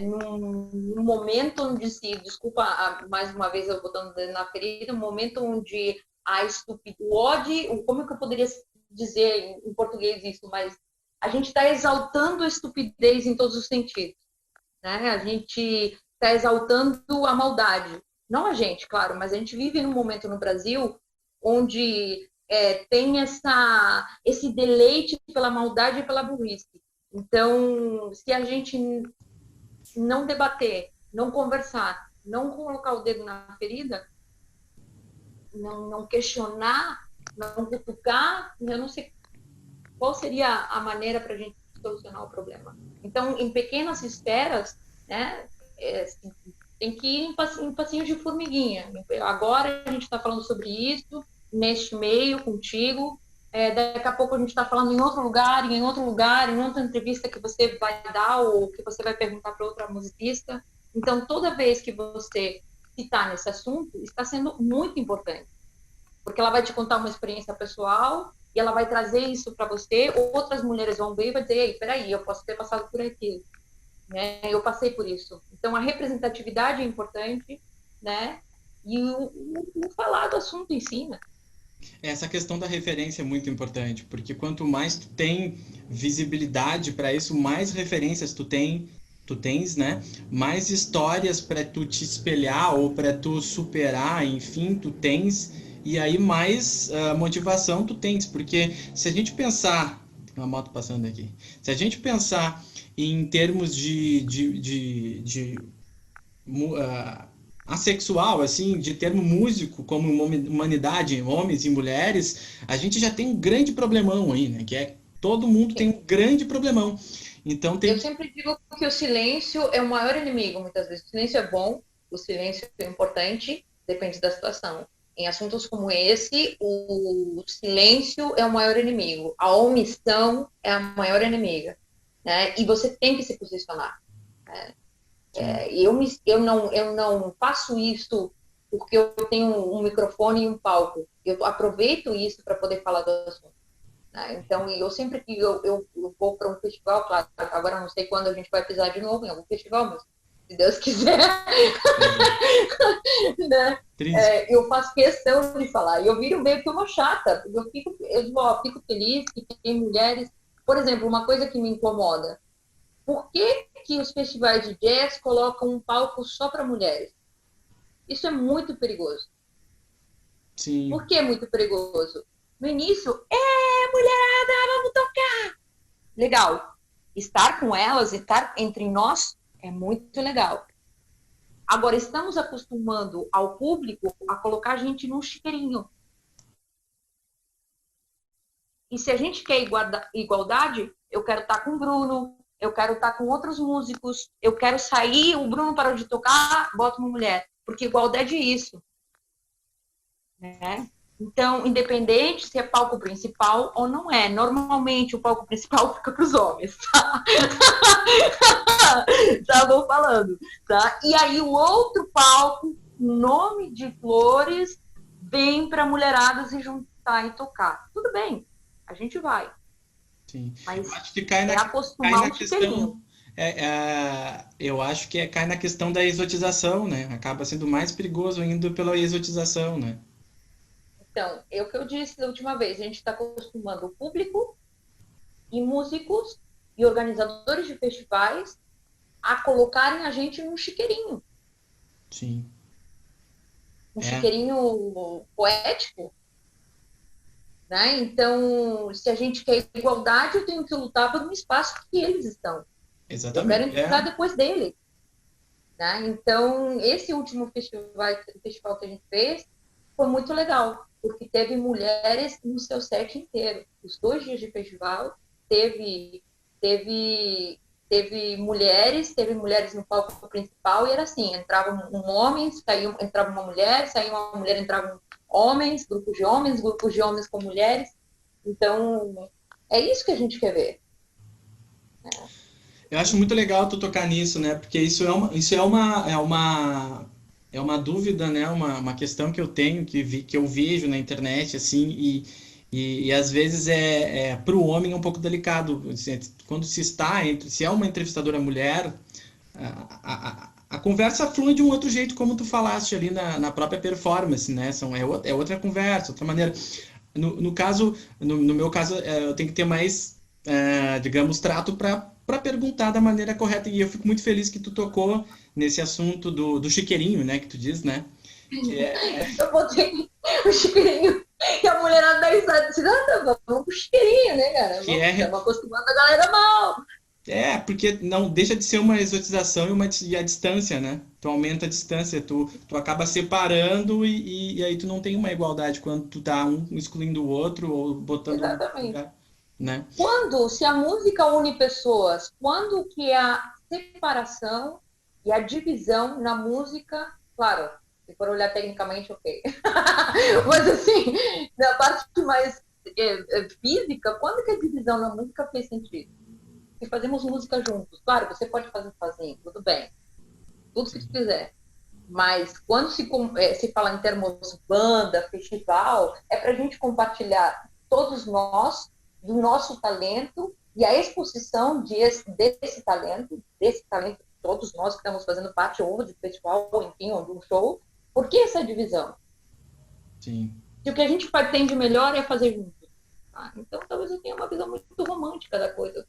num momento onde se, desculpa mais uma vez eu botando o dedo na ferida, um momento onde o ódio, como é que eu poderia dizer em português isso, mas a gente está exaltando a estupidez em todos os sentidos, né? A gente está exaltando a maldade. Não a gente, claro, mas a gente vive num momento no Brasil onde tem esse deleite pela maldade e pela burrice. Então, se a gente não debater, não conversar, não colocar o dedo na ferida, não questionar, não cutucar, eu não sei qual seria a maneira para a gente solucionar o problema. Então, em pequenas esferas, né, tem que ir em passinhos de formiguinha. Agora a gente está falando sobre isso, neste meio, contigo. Daqui a pouco a gente está falando em outro lugar, em outra entrevista que você vai dar ou que você vai perguntar para outra musicista. Então, toda vez que você citar nesse assunto, está sendo muito importante, porque ela vai te contar uma experiência pessoal e ela vai trazer isso para você, outras mulheres vão ver e vai dizer, ei, peraí, eu posso ter passado por aquilo, né? Eu passei por isso. Então, a representatividade é importante, né? E o falar do assunto em si, né? Essa questão da referência é muito importante, porque quanto mais tu tem visibilidade para isso, mais referências tu tens, né? Mais histórias para tu te espelhar ou para tu superar, enfim, tu tens, e aí mais motivação tu tens, porque se a gente pensar, tem uma moto passando aqui, se a gente pensar em termos de assexual, assim, de termo músico como humanidade, homens e mulheres, a gente já tem um grande problemão aí, né? Que é todo mundo tem um grande problemão. Então tem Eu sempre digo que o silêncio é o maior inimigo, muitas vezes. O silêncio é bom, o silêncio é importante, depende da situação. Em assuntos como esse, o silêncio é o maior inimigo, a omissão é a maior inimiga, né? E você tem que se posicionar, né? Eu não faço isso porque eu tenho um microfone e um palco. Eu aproveito isso para poder falar do assunto, né? Então, eu sempre que eu vou para um festival, claro, agora não sei quando a gente vai pisar de novo em algum festival, mas se Deus quiser, né? Eu faço questão de falar. E eu viro meio que uma chata. Eu fico feliz que tem mulheres. Por exemplo, uma coisa que me incomoda. Por que os festivais de jazz colocam um palco só para mulheres? Isso é muito perigoso. sim. Por que é muito perigoso? No início, mulherada, vamos tocar! Legal. Estar com elas, estar entre nós, é muito legal. Agora, estamos acostumando ao público a colocar a gente num chiqueirinho. E se a gente quer igualdade, eu quero estar com o Bruno, eu quero estar com outros músicos, eu quero sair, o Bruno parou de tocar, bota uma mulher, porque igualdade é isso, né? Então, independente se é palco principal ou não é, normalmente o palco principal fica para os homens, tá? Já vou falando, tá? E aí o outro palco, nome de Flores, vem para mulheradas e juntar e tocar. Tudo bem, a gente vai. Sim. Mas Eu acho que cai acostumar na um questão. Eu acho que cai na questão da exotização, né? Acaba sendo mais perigoso ainda pela exotização, né? Então, é o que eu disse da última vez, a gente está acostumando o público e músicos e organizadores de festivais a colocarem a gente num chiqueirinho. Sim. Um chiqueirinho poético. Né? Então, se a gente quer igualdade, eu tenho que lutar por um espaço que eles estão. Exatamente. Eu quero entrar depois deles. Né? Então, esse último festival que a gente fez foi muito legal, porque teve mulheres no seu set inteiro. Os 2 dias de festival teve mulheres no palco principal, e era assim, entrava um homem, entrava uma mulher, saía uma mulher, entravam homens, grupos de homens com mulheres. Então, é isso que a gente quer ver. Eu acho muito legal tu tocar nisso, né? Porque isso é uma dúvida, né? Uma questão que eu tenho, que eu vejo na internet, assim, e às vezes para o homem é um pouco delicado. Quando se é uma entrevistadora mulher, a conversa flui de um outro jeito, como tu falaste ali na própria performance, né? É outra conversa, outra maneira. No meu caso, eu tenho que ter mais, digamos, trato para perguntar da maneira correta. E eu fico muito feliz que tu tocou nesse assunto do chiqueirinho, né? Que tu diz, né? Eu botei o chiqueirinho e a mulherada da risada disse, vamos pro chiqueirinho, né, cara? Estamos acostumando a galera mal. Porque não deixa de ser uma exotização e a distância, né? Tu aumenta a distância, tu acaba separando e aí tu não tem uma igualdade quando tu tá um excluindo o outro ou botando... Exatamente. Né? Se a música une pessoas, quando que a separação e a divisão na música, claro, se for olhar tecnicamente, ok. Mas assim, na parte mais física, quando que a divisão na música fez sentido? Se fazemos música juntos, claro, você pode fazer sozinho, tudo bem, tudo que tu quiser. Mas quando se fala em termos banda, festival, é para a gente compartilhar todos nós do nosso talento e a exposição desse talento de todos nós que estamos fazendo parte ou de festival, ou enfim, ou de um show. Por que essa divisão? Sim. Se o que a gente tem de melhor é fazer junto. Então, talvez eu tenha uma visão muito romântica da coisa.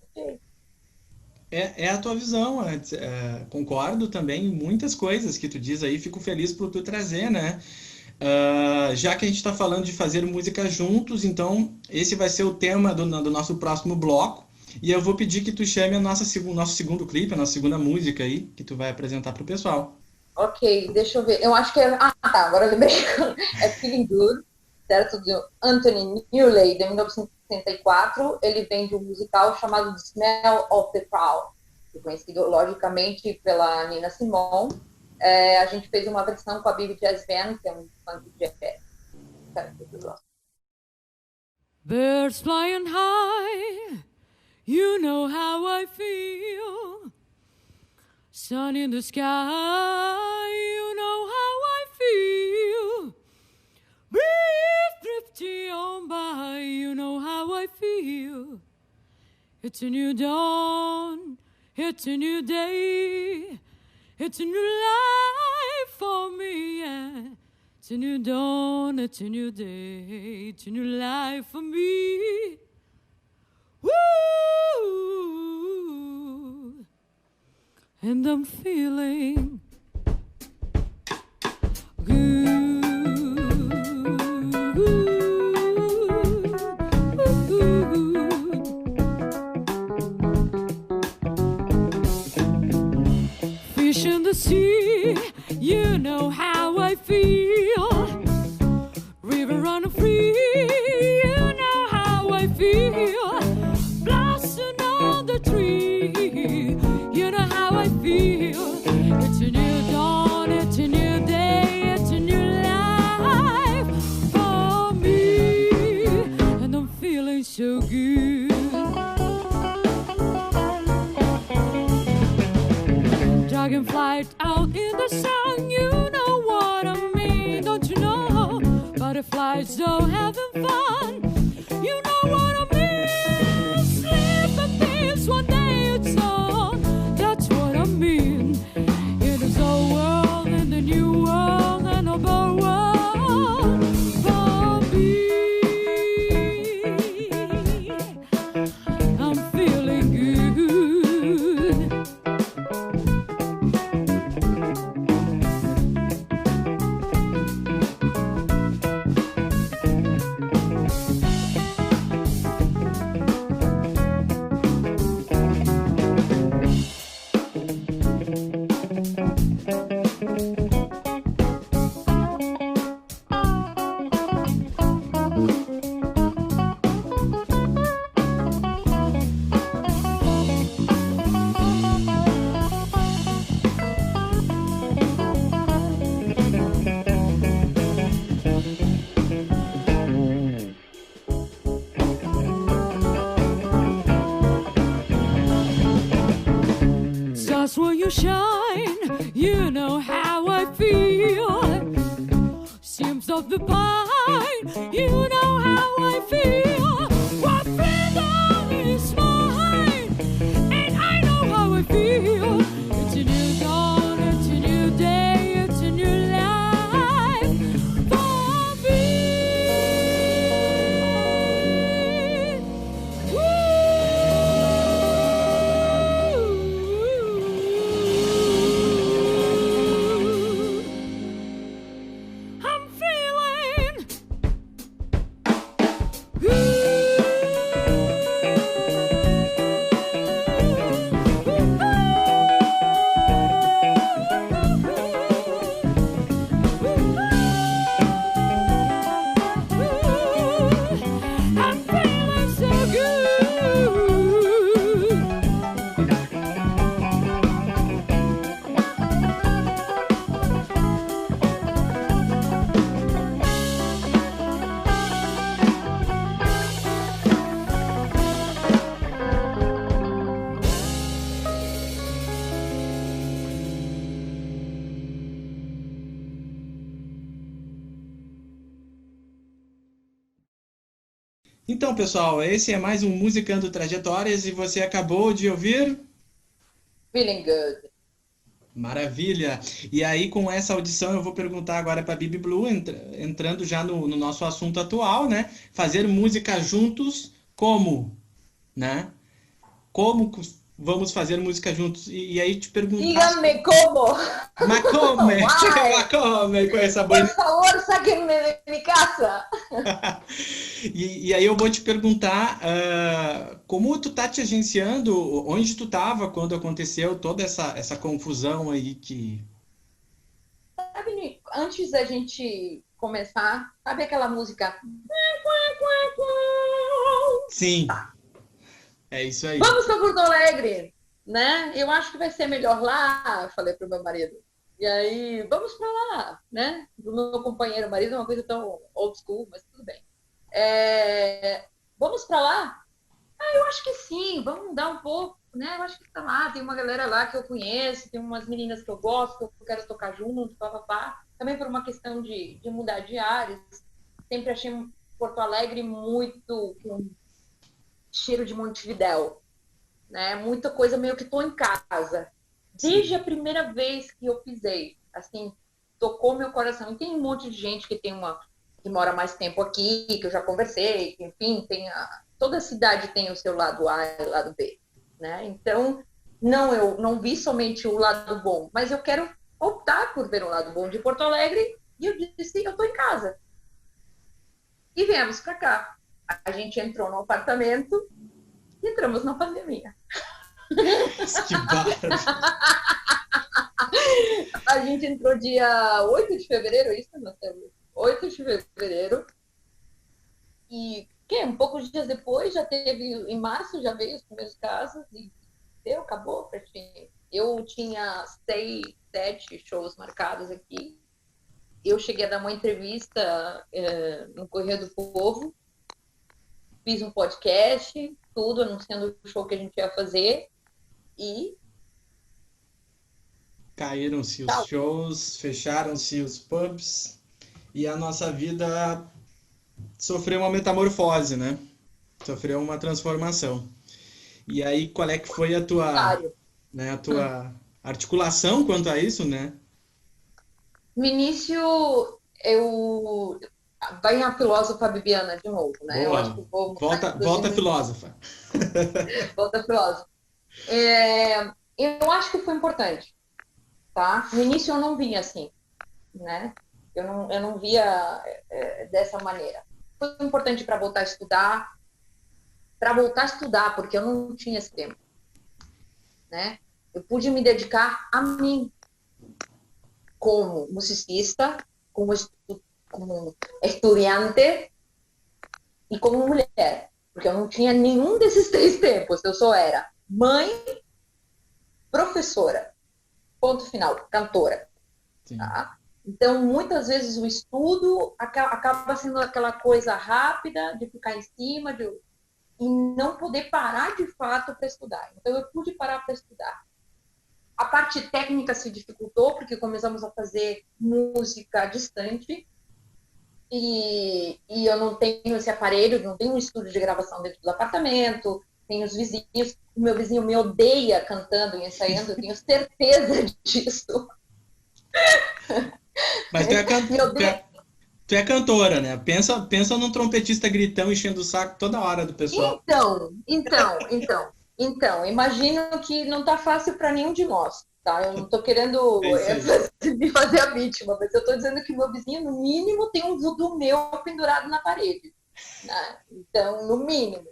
É a tua visão, concordo também em muitas coisas que tu diz aí, fico feliz por tu trazer, né? Já que a gente está falando de fazer música juntos, então esse vai ser o tema do nosso próximo bloco, e eu vou pedir que tu chame nosso segundo clipe, a nossa segunda música aí, que tu vai apresentar para o pessoal. Ok, deixa eu ver, eu acho que agora eu lembrei, é Feeling Good, certo, de Anthony Newley, de 1964, ele vem de um musical chamado The Smell of the Crowd, conhecido logicamente pela Nina Simone. A gente fez uma versão com a Bibi Jazz Band, que é um funk de jazz. Birds flying high, you know how I feel. Sun in the sky, you know how I feel. Breeze drifting on by, you know how I feel. It's a new dawn, it's a new day. It's a new life for me, yeah. It's a new dawn, it's a new day. It's a new life for me. Woo! And I'm feeling good. Fish in the sea, you know how I feel. River running free, you know how I feel. Blossom on the tree, feeling so good. Dragonfly out in the sun, you know what I mean, don't you know? Butterflies so having fun, you know what I mean. Sleep and peace, one day it's on, that's what I mean. In this old world, in the new world, and a better world for me. I'm feeling good. Just when you shine, you know how I feel. Seems of the pine, you know how I feel. What freedom is mine, and I know how I feel. It's a new dawn, it's a new day, it's a new life for me. I'm feeling I'm feeling so good. Então, pessoal, esse é mais um Musicando Trajetórias e você acabou de ouvir? Feeling good. Maravilha! E aí, com essa audição, eu vou perguntar agora para a Bibi Blue, entrando já no nosso assunto atual, né? Fazer música juntos, como? Né? Como vamos fazer música juntos? E aí te perguntar... Díganme cómo. Mas como? Why? Mas como? Com essa Por bonita... favor, sáquenme de mi casa. E aí eu vou te perguntar como tu tá te agenciando, onde tu tava quando aconteceu toda essa confusão aí que... Sabe, antes da gente começar, sabe aquela música? Sim, é isso aí. Vamos para Porto Alegre, né? Eu acho que vai ser melhor lá, falei pro meu marido. E aí, vamos para lá, né? Do meu companheiro, marido é uma coisa tão old school, mas tudo bem. Vamos para lá? Eu acho que sim, vamos mudar um pouco, né? Eu acho que tá lá, tem uma galera lá que eu conheço, tem umas meninas que eu gosto, que eu quero tocar junto, papapá. Também por uma questão de mudar de áreas. Sempre achei Porto Alegre muito com cheiro de Montevidéu, né? Muita coisa meio que tô em casa. Desde a primeira vez que eu pisei, assim, tocou meu coração. E tem um monte de gente que mora mais tempo aqui, que eu já conversei, que, enfim, toda cidade tem o seu lado A e o lado B, né? Então, eu não vi somente o lado bom, mas eu quero optar por ver o lado bom de Porto Alegre, e eu disse, eu tô em casa. E viemos para cá. A gente entrou no apartamento e entramos na pandemia. Que bárbaro! A gente entrou dia 8 de fevereiro, isso? Nós temos 8 de fevereiro. E um poucos dias depois, em março, já veio os primeiros casos e acabou, perfeito. Eu tinha 6, 7 shows marcados aqui. Eu cheguei a dar uma entrevista no Correio do Povo. fiz um podcast, tudo, anunciando o show que a gente ia fazer. E Caíram-se os tchau. shows, fecharam-se os pubs e a nossa vida sofreu uma metamorfose, né? Sofreu uma transformação. E aí, qual é que foi a Claro. tua articulação quanto a isso, né? No início, eu... Vai a filósofa Bibiana de novo, né? Eu acho que Boa. vou... Volta filósofa. Volta filósofa. Eu acho que foi importante, tá? No início eu não via assim, né? Eu não via dessa maneira. Foi importante para voltar a estudar, porque eu não tinha esse tempo, né? Eu pude me dedicar a mim, como musicista, como estudiante e como mulher, porque eu não tinha nenhum desses 3 tempos. Eu só era mãe, professora, ponto final, cantora. Tá? Então, muitas vezes o estudo acaba sendo aquela coisa rápida de ficar em cima e não poder parar de fato para estudar. Então, eu pude parar para estudar. A parte técnica se dificultou, porque começamos a fazer música distante, e eu não tenho esse aparelho, não tenho um estúdio de gravação dentro do apartamento, tenho os vizinhos, o meu vizinho me odeia cantando e ensaiando, eu tenho certeza disso. Mas tu é cantora, né? Pensa num trompetista gritão enchendo o saco toda hora do pessoal. Então, imagino que não tá fácil para nenhum de nós, tá? Eu não estou querendo me fazer a vítima, mas eu estou dizendo que meu vizinho, no mínimo, tem um voodoo meu pendurado na parede, né? Então, no mínimo,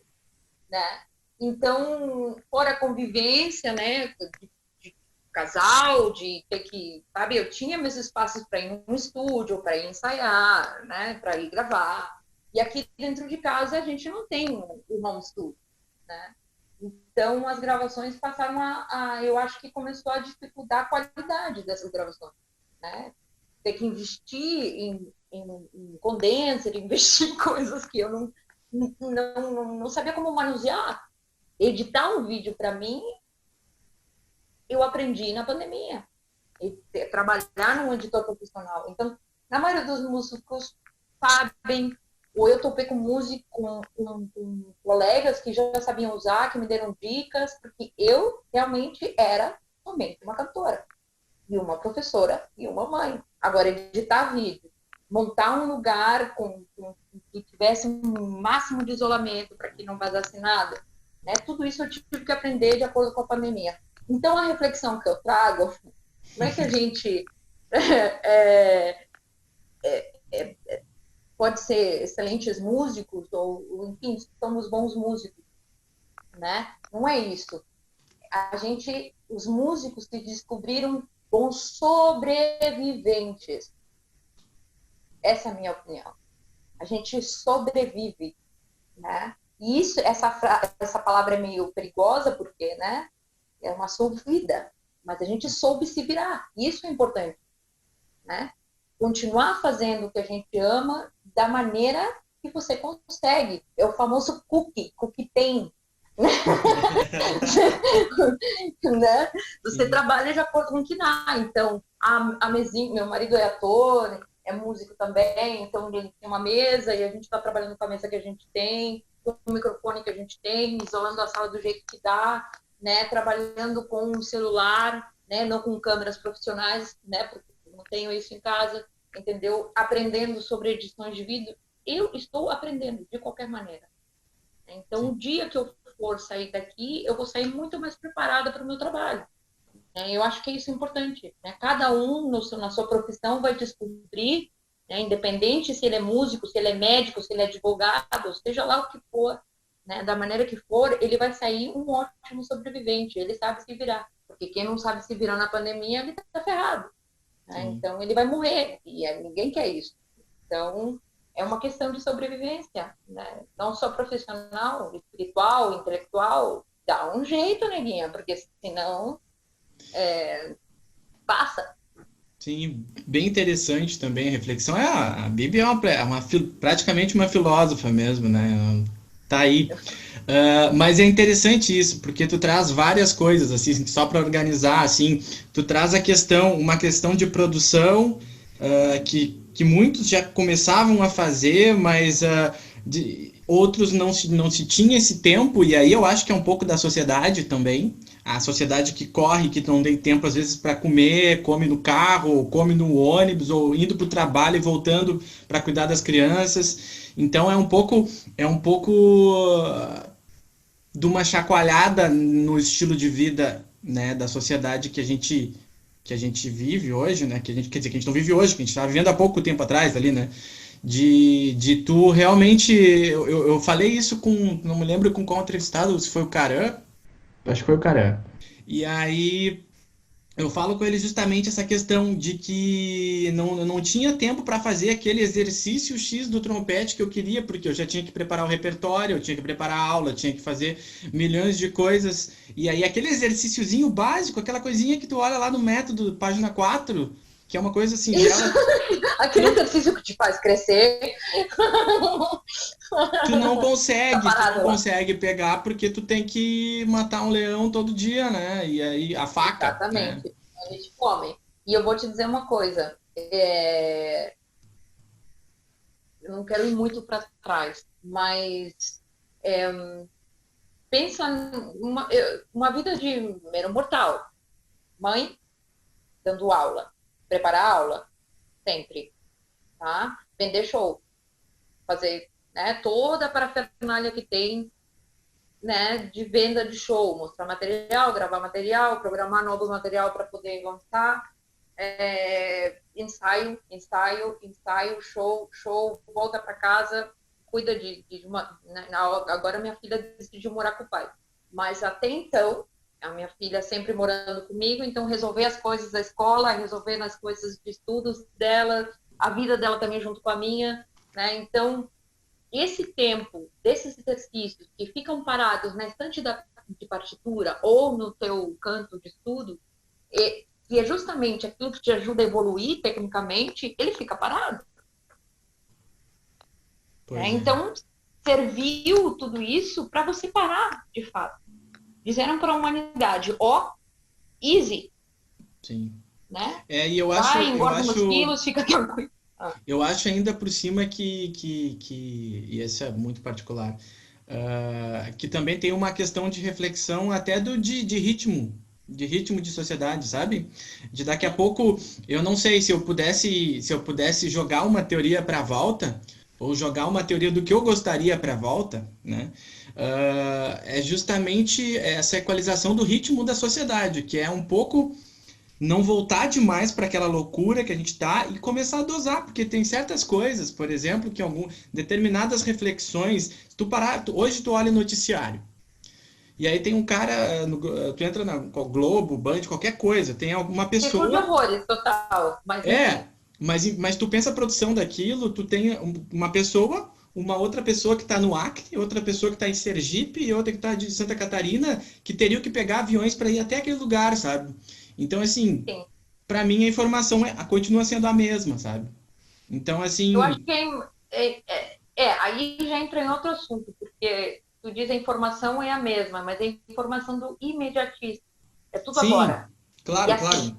né? Então, fora a convivência, né, de casal, de ter que, sabe, eu tinha meus espaços para ir no estúdio, para ir ensaiar, né, para ir gravar. E aqui dentro de casa a gente não tem o home studio, né? Então, as gravações passaram eu acho que começou a dificultar a qualidade dessas gravações, né? Ter que investir em condenser, investir em coisas que eu não sabia como manusear. Editar um vídeo, para mim, eu aprendi na pandemia. Trabalhar num editor profissional. Então, na maioria dos músicos sabem, ou eu topei com música, com colegas que já sabiam usar, que me deram dicas, porque eu realmente era somente uma cantora, e uma professora, e uma mãe. Agora, editar vídeo, montar um lugar que tivesse um máximo de isolamento para que não vazasse nada, né? Tudo isso eu tive que aprender de acordo com a pandemia. Então, a reflexão que eu trago, não é que a gente pode ser excelentes músicos, ou enfim, somos bons músicos, né? Não é isso. Os músicos se descobriram bons sobreviventes. Essa é a minha opinião. A gente sobrevive, né? E essa palavra é meio perigosa, porque, né, é uma sobrevida, mas a gente soube se virar. Isso é importante, né? Continuar fazendo o que a gente ama da maneira que você consegue. É o famoso cookie tem. Né? Você trabalha de acordo com o que dá. Então, a mesinha, meu marido é ator, é músico também, então ele tem uma mesa e a gente está trabalhando com a mesa que a gente tem, com o microfone que a gente tem, isolando a sala do jeito que dá, né? Trabalhando com o celular, né? Não com câmeras profissionais, né? Porque eu não tenho isso em casa, entendeu? Aprendendo sobre edições de vídeo. Eu estou aprendendo de qualquer maneira. Então, o dia que eu for sair daqui, eu vou sair muito mais preparada para o meu trabalho. Eu acho que isso é importante, né? Cada um na sua profissão vai descobrir, né? Independente se ele é músico, se ele é médico, se ele é advogado, seja lá o que for, né? Da maneira que for, ele vai sair um ótimo sobrevivente, ele sabe se virar, porque quem não sabe se virar na pandemia, ele está ferrado, né? Então ele vai morrer, e ninguém quer isso. Então é uma questão de sobrevivência, né? Não só profissional, espiritual, intelectual, dá um jeito, neguinha, porque senão passa. Sim, bem interessante também a reflexão. A Bibi é praticamente uma filósofa mesmo, né? Tá aí. Mas é interessante isso, porque tu traz várias coisas, assim, só para organizar, assim, tu traz uma questão de produção, que muitos já começavam a fazer, mas outros não se tinha esse tempo, e aí eu acho que é um pouco da sociedade também, a sociedade que corre, que não tem tempo às vezes para comer, come no carro, ou come no ônibus, ou indo para o trabalho e voltando para cuidar das crianças. Então é um pouco de uma chacoalhada no estilo de vida, né, da sociedade que a gente vive hoje, né, que a gente, quer dizer, que a gente não vive hoje, que a gente estava vivendo há pouco tempo atrás ali, né, de tu realmente, eu falei isso com, não me lembro com qual entrevistado, se foi o Caran, acho que foi o Caran, e aí eu falo com ele justamente essa questão de que eu não tinha tempo para fazer aquele exercício X do trompete que eu queria, porque eu já tinha que preparar o repertório, eu tinha que preparar a aula, eu tinha que fazer milhões de coisas. E aí aquele exercíciozinho básico, aquela coisinha que tu olha lá no método, página 4, que é uma coisa Isso, singela, aquele exercício que te faz crescer. tu não Tá consegue, tu não parado lá. consegue pegar porque tu tem que matar um leão todo dia, né? E aí a faca, né? Exatamente. A gente come. E eu vou te dizer uma coisa. Eu não quero ir muito para trás, mas pensa uma vida de mero mortal. Mãe dando aula, preparar aula, sempre, tá? Vender show, fazer, né, toda a parafernália que tem, né, de venda de show, mostrar material, gravar material, programar novo material para poder lançar, ensaio, show, volta para casa, cuida de uma... Né, agora minha filha decidiu morar com o pai, mas até então, a minha filha sempre morando comigo, então resolver as coisas da escola, resolver as coisas de estudos dela, a vida dela também junto com a minha, né, então esse tempo desses exercícios que ficam parados na estante de partitura ou no teu canto de estudo, que é justamente aquilo que te ajuda a evoluir tecnicamente, ele fica parado. Né? Então, serviu tudo isso para você parar, de fato. Disseram para a humanidade, easy. Sim. Né? E eu vai, engorda uns quilos, fica tranquilo. Eu acho ainda por cima e esse é muito particular, que também tem uma questão de reflexão até de ritmo de sociedade, sabe? De daqui a pouco, eu não sei se eu pudesse jogar uma teoria para a volta, ou jogar uma teoria do que eu gostaria para a volta, né? É justamente essa equalização do ritmo da sociedade, que é um pouco não voltar demais para aquela loucura que a gente está e começar a dosar, porque tem certas coisas, por exemplo, que determinadas reflexões, se tu parar, hoje tu olha o noticiário, e aí tem um cara, tu entra na Globo, Band, qualquer coisa, tem alguma pessoa... de horrores, total. Mas tu pensa a produção daquilo, tu tem uma pessoa, uma outra pessoa que está no Acre, outra pessoa que está em Sergipe e outra que está de Santa Catarina, que teriam que pegar aviões para ir até aquele lugar, sabe? Então, assim, para mim a informação continua sendo a mesma, sabe? Então, assim... Eu acho que aí já entra em outro assunto, porque tu diz a informação é a mesma, mas é a informação do imediatista. É tudo agora. Claro, claro.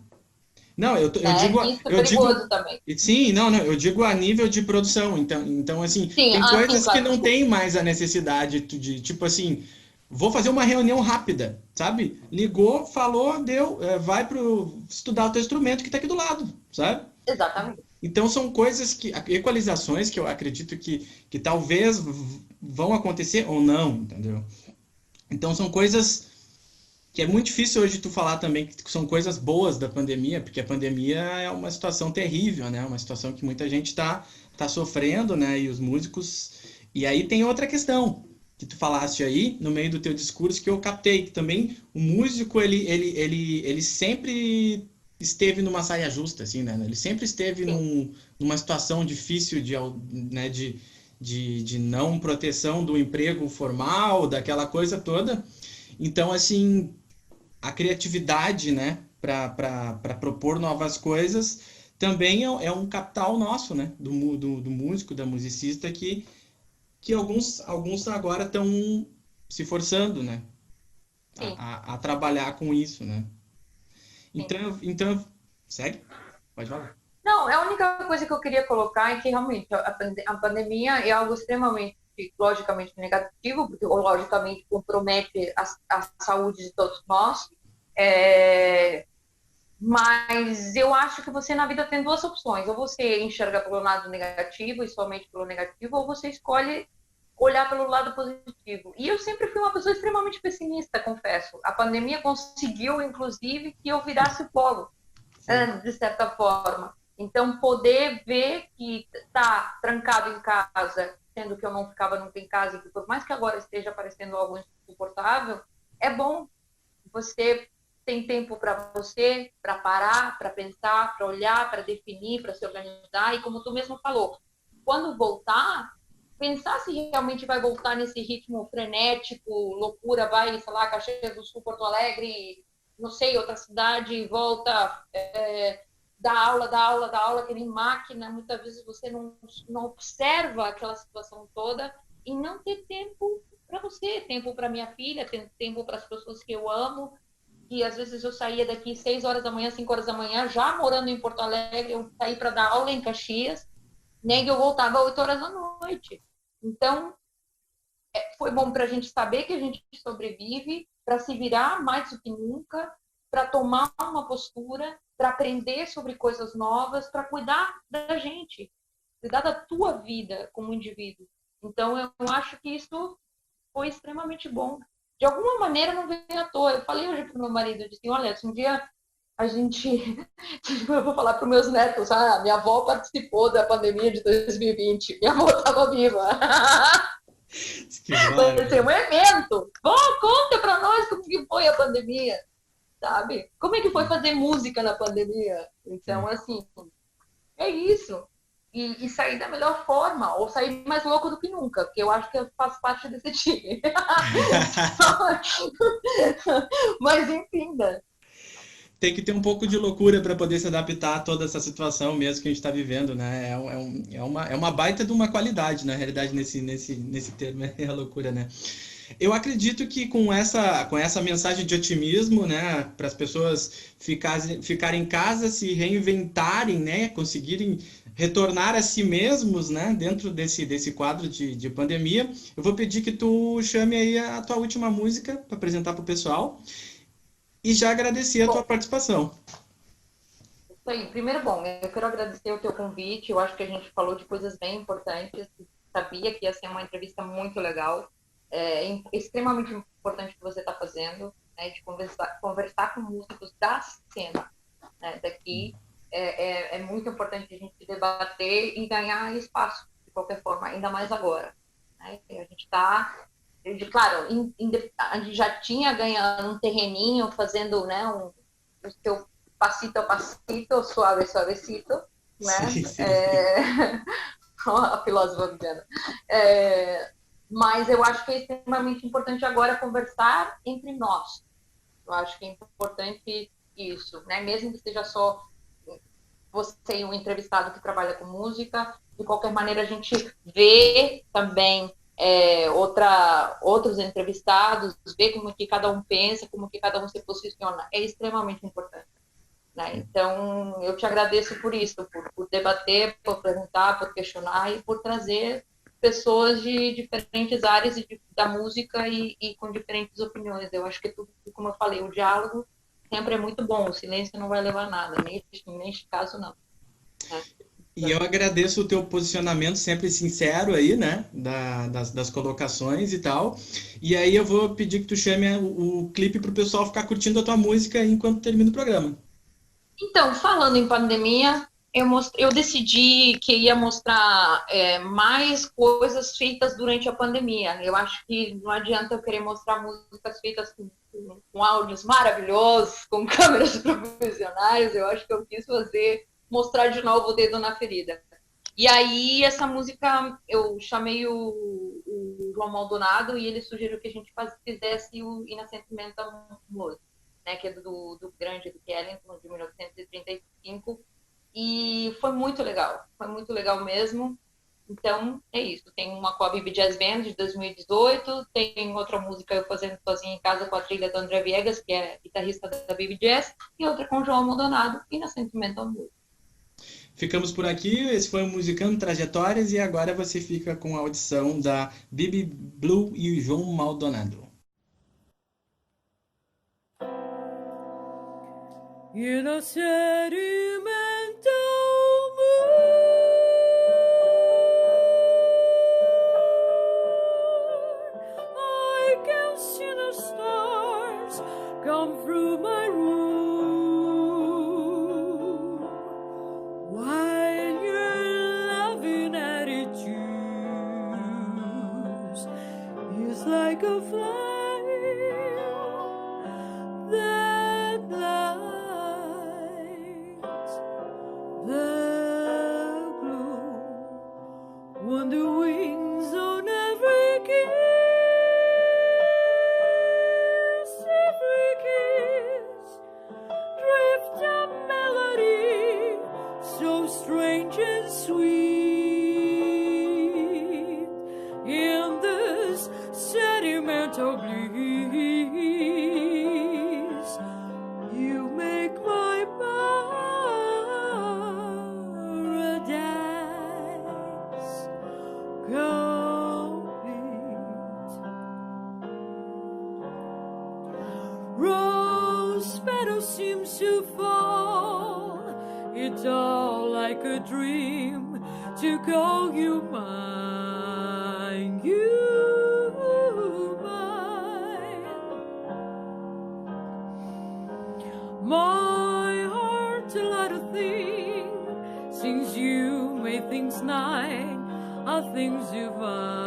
Não, eu digo... Isso é perigoso também. Sim, não, eu digo a nível de produção. Então assim, tem coisas que não tem mais a necessidade de, tipo assim... Vou fazer uma reunião rápida, sabe? Ligou, falou, deu, vai estudar o teu instrumento que está aqui do lado, sabe? Exatamente. Então são coisas equalizações que eu acredito que talvez vão acontecer ou não, entendeu? Então são coisas que é muito difícil hoje tu falar também que são coisas boas da pandemia, porque a pandemia é uma situação terrível, né? Uma situação que muita gente está sofrendo, né? E os músicos... E aí tem outra questão que tu falaste aí, no meio do teu discurso, que eu captei, que também o músico, ele sempre esteve numa saia justa, assim, né? Ele sempre esteve numa situação difícil de não proteção do emprego formal, daquela coisa toda. Então, assim, a criatividade, né, para propor novas coisas, também é um capital nosso, né? Do músico, da musicista, que que alguns agora estão se forçando, né? Sim, A trabalhar com isso, né? sim. Segue? Pode falar. Não, a única coisa que eu queria colocar é que realmente a pandemia é algo extremamente, logicamente, negativo, porque logicamente compromete a saúde de todos nós. É, mas eu acho que você na vida tem duas opções. Ou você enxerga pelo lado negativo e somente pelo negativo, ou você escolhe olhar pelo lado positivo. E eu sempre fui uma pessoa extremamente pessimista, confesso. A pandemia conseguiu, inclusive, que eu virasse o polo, Sim. de certa forma. Então, poder ver que tá trancado em casa, sendo que eu não ficava nunca em casa, e que por mais que agora esteja parecendo algo insuportável, é bom. Você tem tempo para você, para parar, para pensar, para olhar, para definir, para se organizar. E como tu mesmo falou, quando voltar, pensar se realmente vai voltar nesse ritmo frenético, loucura, vai, sei lá, Caxias do Sul, Porto Alegre, não sei, outra cidade, volta, dá aula, que nem máquina. Muitas vezes você não observa aquela situação toda e não ter tempo para você, tempo para minha filha, tempo para as pessoas que eu amo. E às vezes eu saía daqui 6 horas da manhã, 5 horas da manhã, já morando em Porto Alegre, eu saí para dar aula em Caxias, nem eu voltava 8 horas da noite. Então, foi bom para a gente saber que a gente sobrevive, para se virar mais do que nunca, para tomar uma postura, para aprender sobre coisas novas, para cuidar da gente, cuidar da tua vida como indivíduo. Então, eu acho que isso foi extremamente bom. De alguma maneira, não veio à toa. Eu falei hoje para o meu marido, eu disse, olha, se um dia a gente... Eu vou falar para os meus netos, minha avó participou da pandemia de 2020, minha avó estava viva. Que Vai ser um bárbaro. evento. Vó, conta para nós como que foi a pandemia, sabe? Como é que foi fazer música na pandemia? Então, Sim. assim, é isso. E sair da melhor forma, ou sair mais louco do que nunca, porque eu acho que eu faço parte desse time. Mas enfim, né? Tem que ter um pouco de loucura para poder se adaptar a toda essa situação mesmo que a gente está vivendo, né? É uma baita de uma qualidade, na realidade, nesse termo, é a loucura, né? Eu acredito que com essa mensagem de otimismo, né, para as pessoas ficarem em casa, se reinventarem, né, conseguirem retornar a si mesmos, né, dentro desse quadro de pandemia, eu vou pedir que tu chame aí a tua última música para apresentar para o pessoal e já agradecer a tua Bom, participação. isso aí. Primeiro, bom, eu quero agradecer o teu convite. Eu acho que a gente falou de coisas bem importantes. Sabia que ia ser uma entrevista muito legal. É extremamente importante o que você está fazendo, né, de conversar com músicos da cena, né, daqui. É muito importante a gente debater e ganhar espaço, de qualquer forma, ainda mais agora. Né? A gente está, claro, a gente já tinha ganhado um terreninho, fazendo, né, o seu passito a passito, suave, suavecito, né? Sim, sim. A filósofa Viviana. Mas eu acho que é extremamente importante agora conversar entre nós. Eu acho que é importante isso, né? Mesmo que seja só você e um entrevistado que trabalha com música, de qualquer maneira a gente vê também outros entrevistados, vê como que cada um pensa, como que cada um se posiciona. É extremamente importante. Né? Então, eu te agradeço por isso, por debater, por perguntar, por questionar e por trazer pessoas de diferentes áreas da música e com diferentes opiniões. Eu acho que tudo, como eu falei, o diálogo sempre é muito bom, o silêncio não vai levar a nada, neste caso não. Né? E eu agradeço o teu posicionamento sempre sincero aí, né, das colocações e tal. E aí eu vou pedir que tu chame o clipe pro pessoal ficar curtindo a tua música enquanto termina o programa. Então, falando em pandemia, eu decidi que ia mostrar mais coisas feitas durante a pandemia. Eu acho que não adianta eu querer mostrar músicas feitas com áudios maravilhosos, com câmeras profissionais. Eu acho que eu quis mostrar de novo o dedo na ferida. E aí, essa música, eu chamei o João Maldonado e ele sugeriu que a gente fizesse o Inascentimento Música, né, que é do grande do Ellington, de 1935, e foi muito legal mesmo. Então, é isso. Tem uma com a Bibi Jazz Band de 2018, tem outra música eu fazendo sozinha em casa com a trilha do André Viegas, que é guitarrista da Bibi Jazz, e outra com o João Maldonado e na Sentimental Music. Ficamos por aqui, esse foi o Musicando Trajetórias e agora você fica com a audição da Bibi Blue e o João Maldonado. In a sedimental mood, I can see the stars come through my room, while your loving attitudes is like a flame that lights the gloom when the wings on every kiss drift a melody so strange and sweet in this sentimental bliss. You make my paradise complete. Rose petals seems to fall. It's all like a dream to call you mine, you mine. My heart's a lot of things, since you made things nine, are things divine.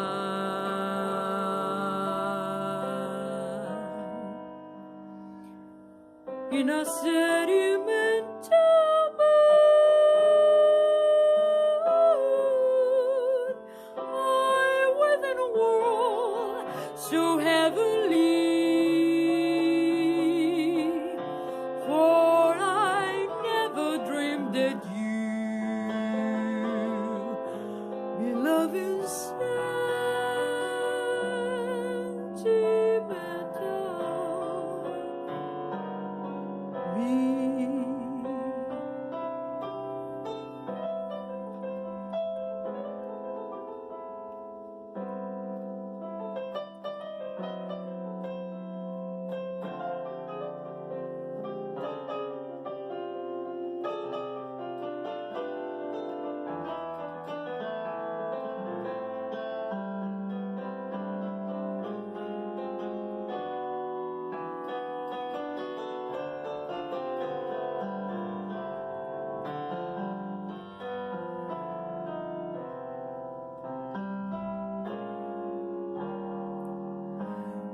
In a sedimental mood, I within a world so heavenly, for I never dreamed that you, beloved, sentimental me.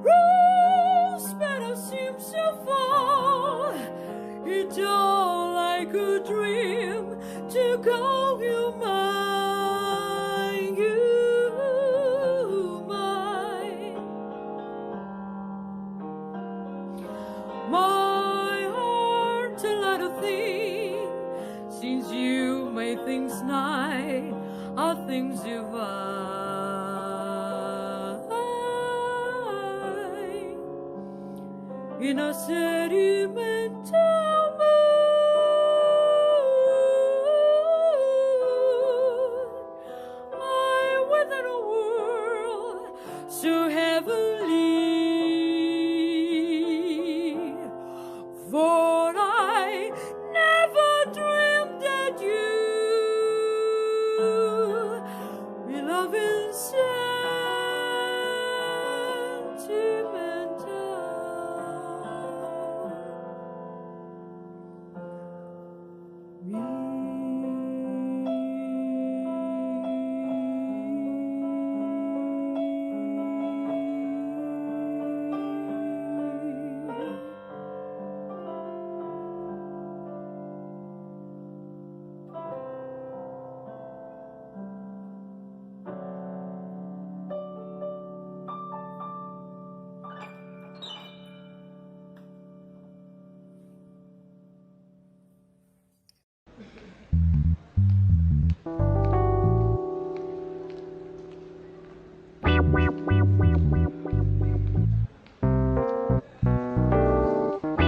Rose petals seems to fall. It's all like a dream to call you mine, you mine. My heart's a lot of things, since you made things nine, are things divine. In a sedimental mood,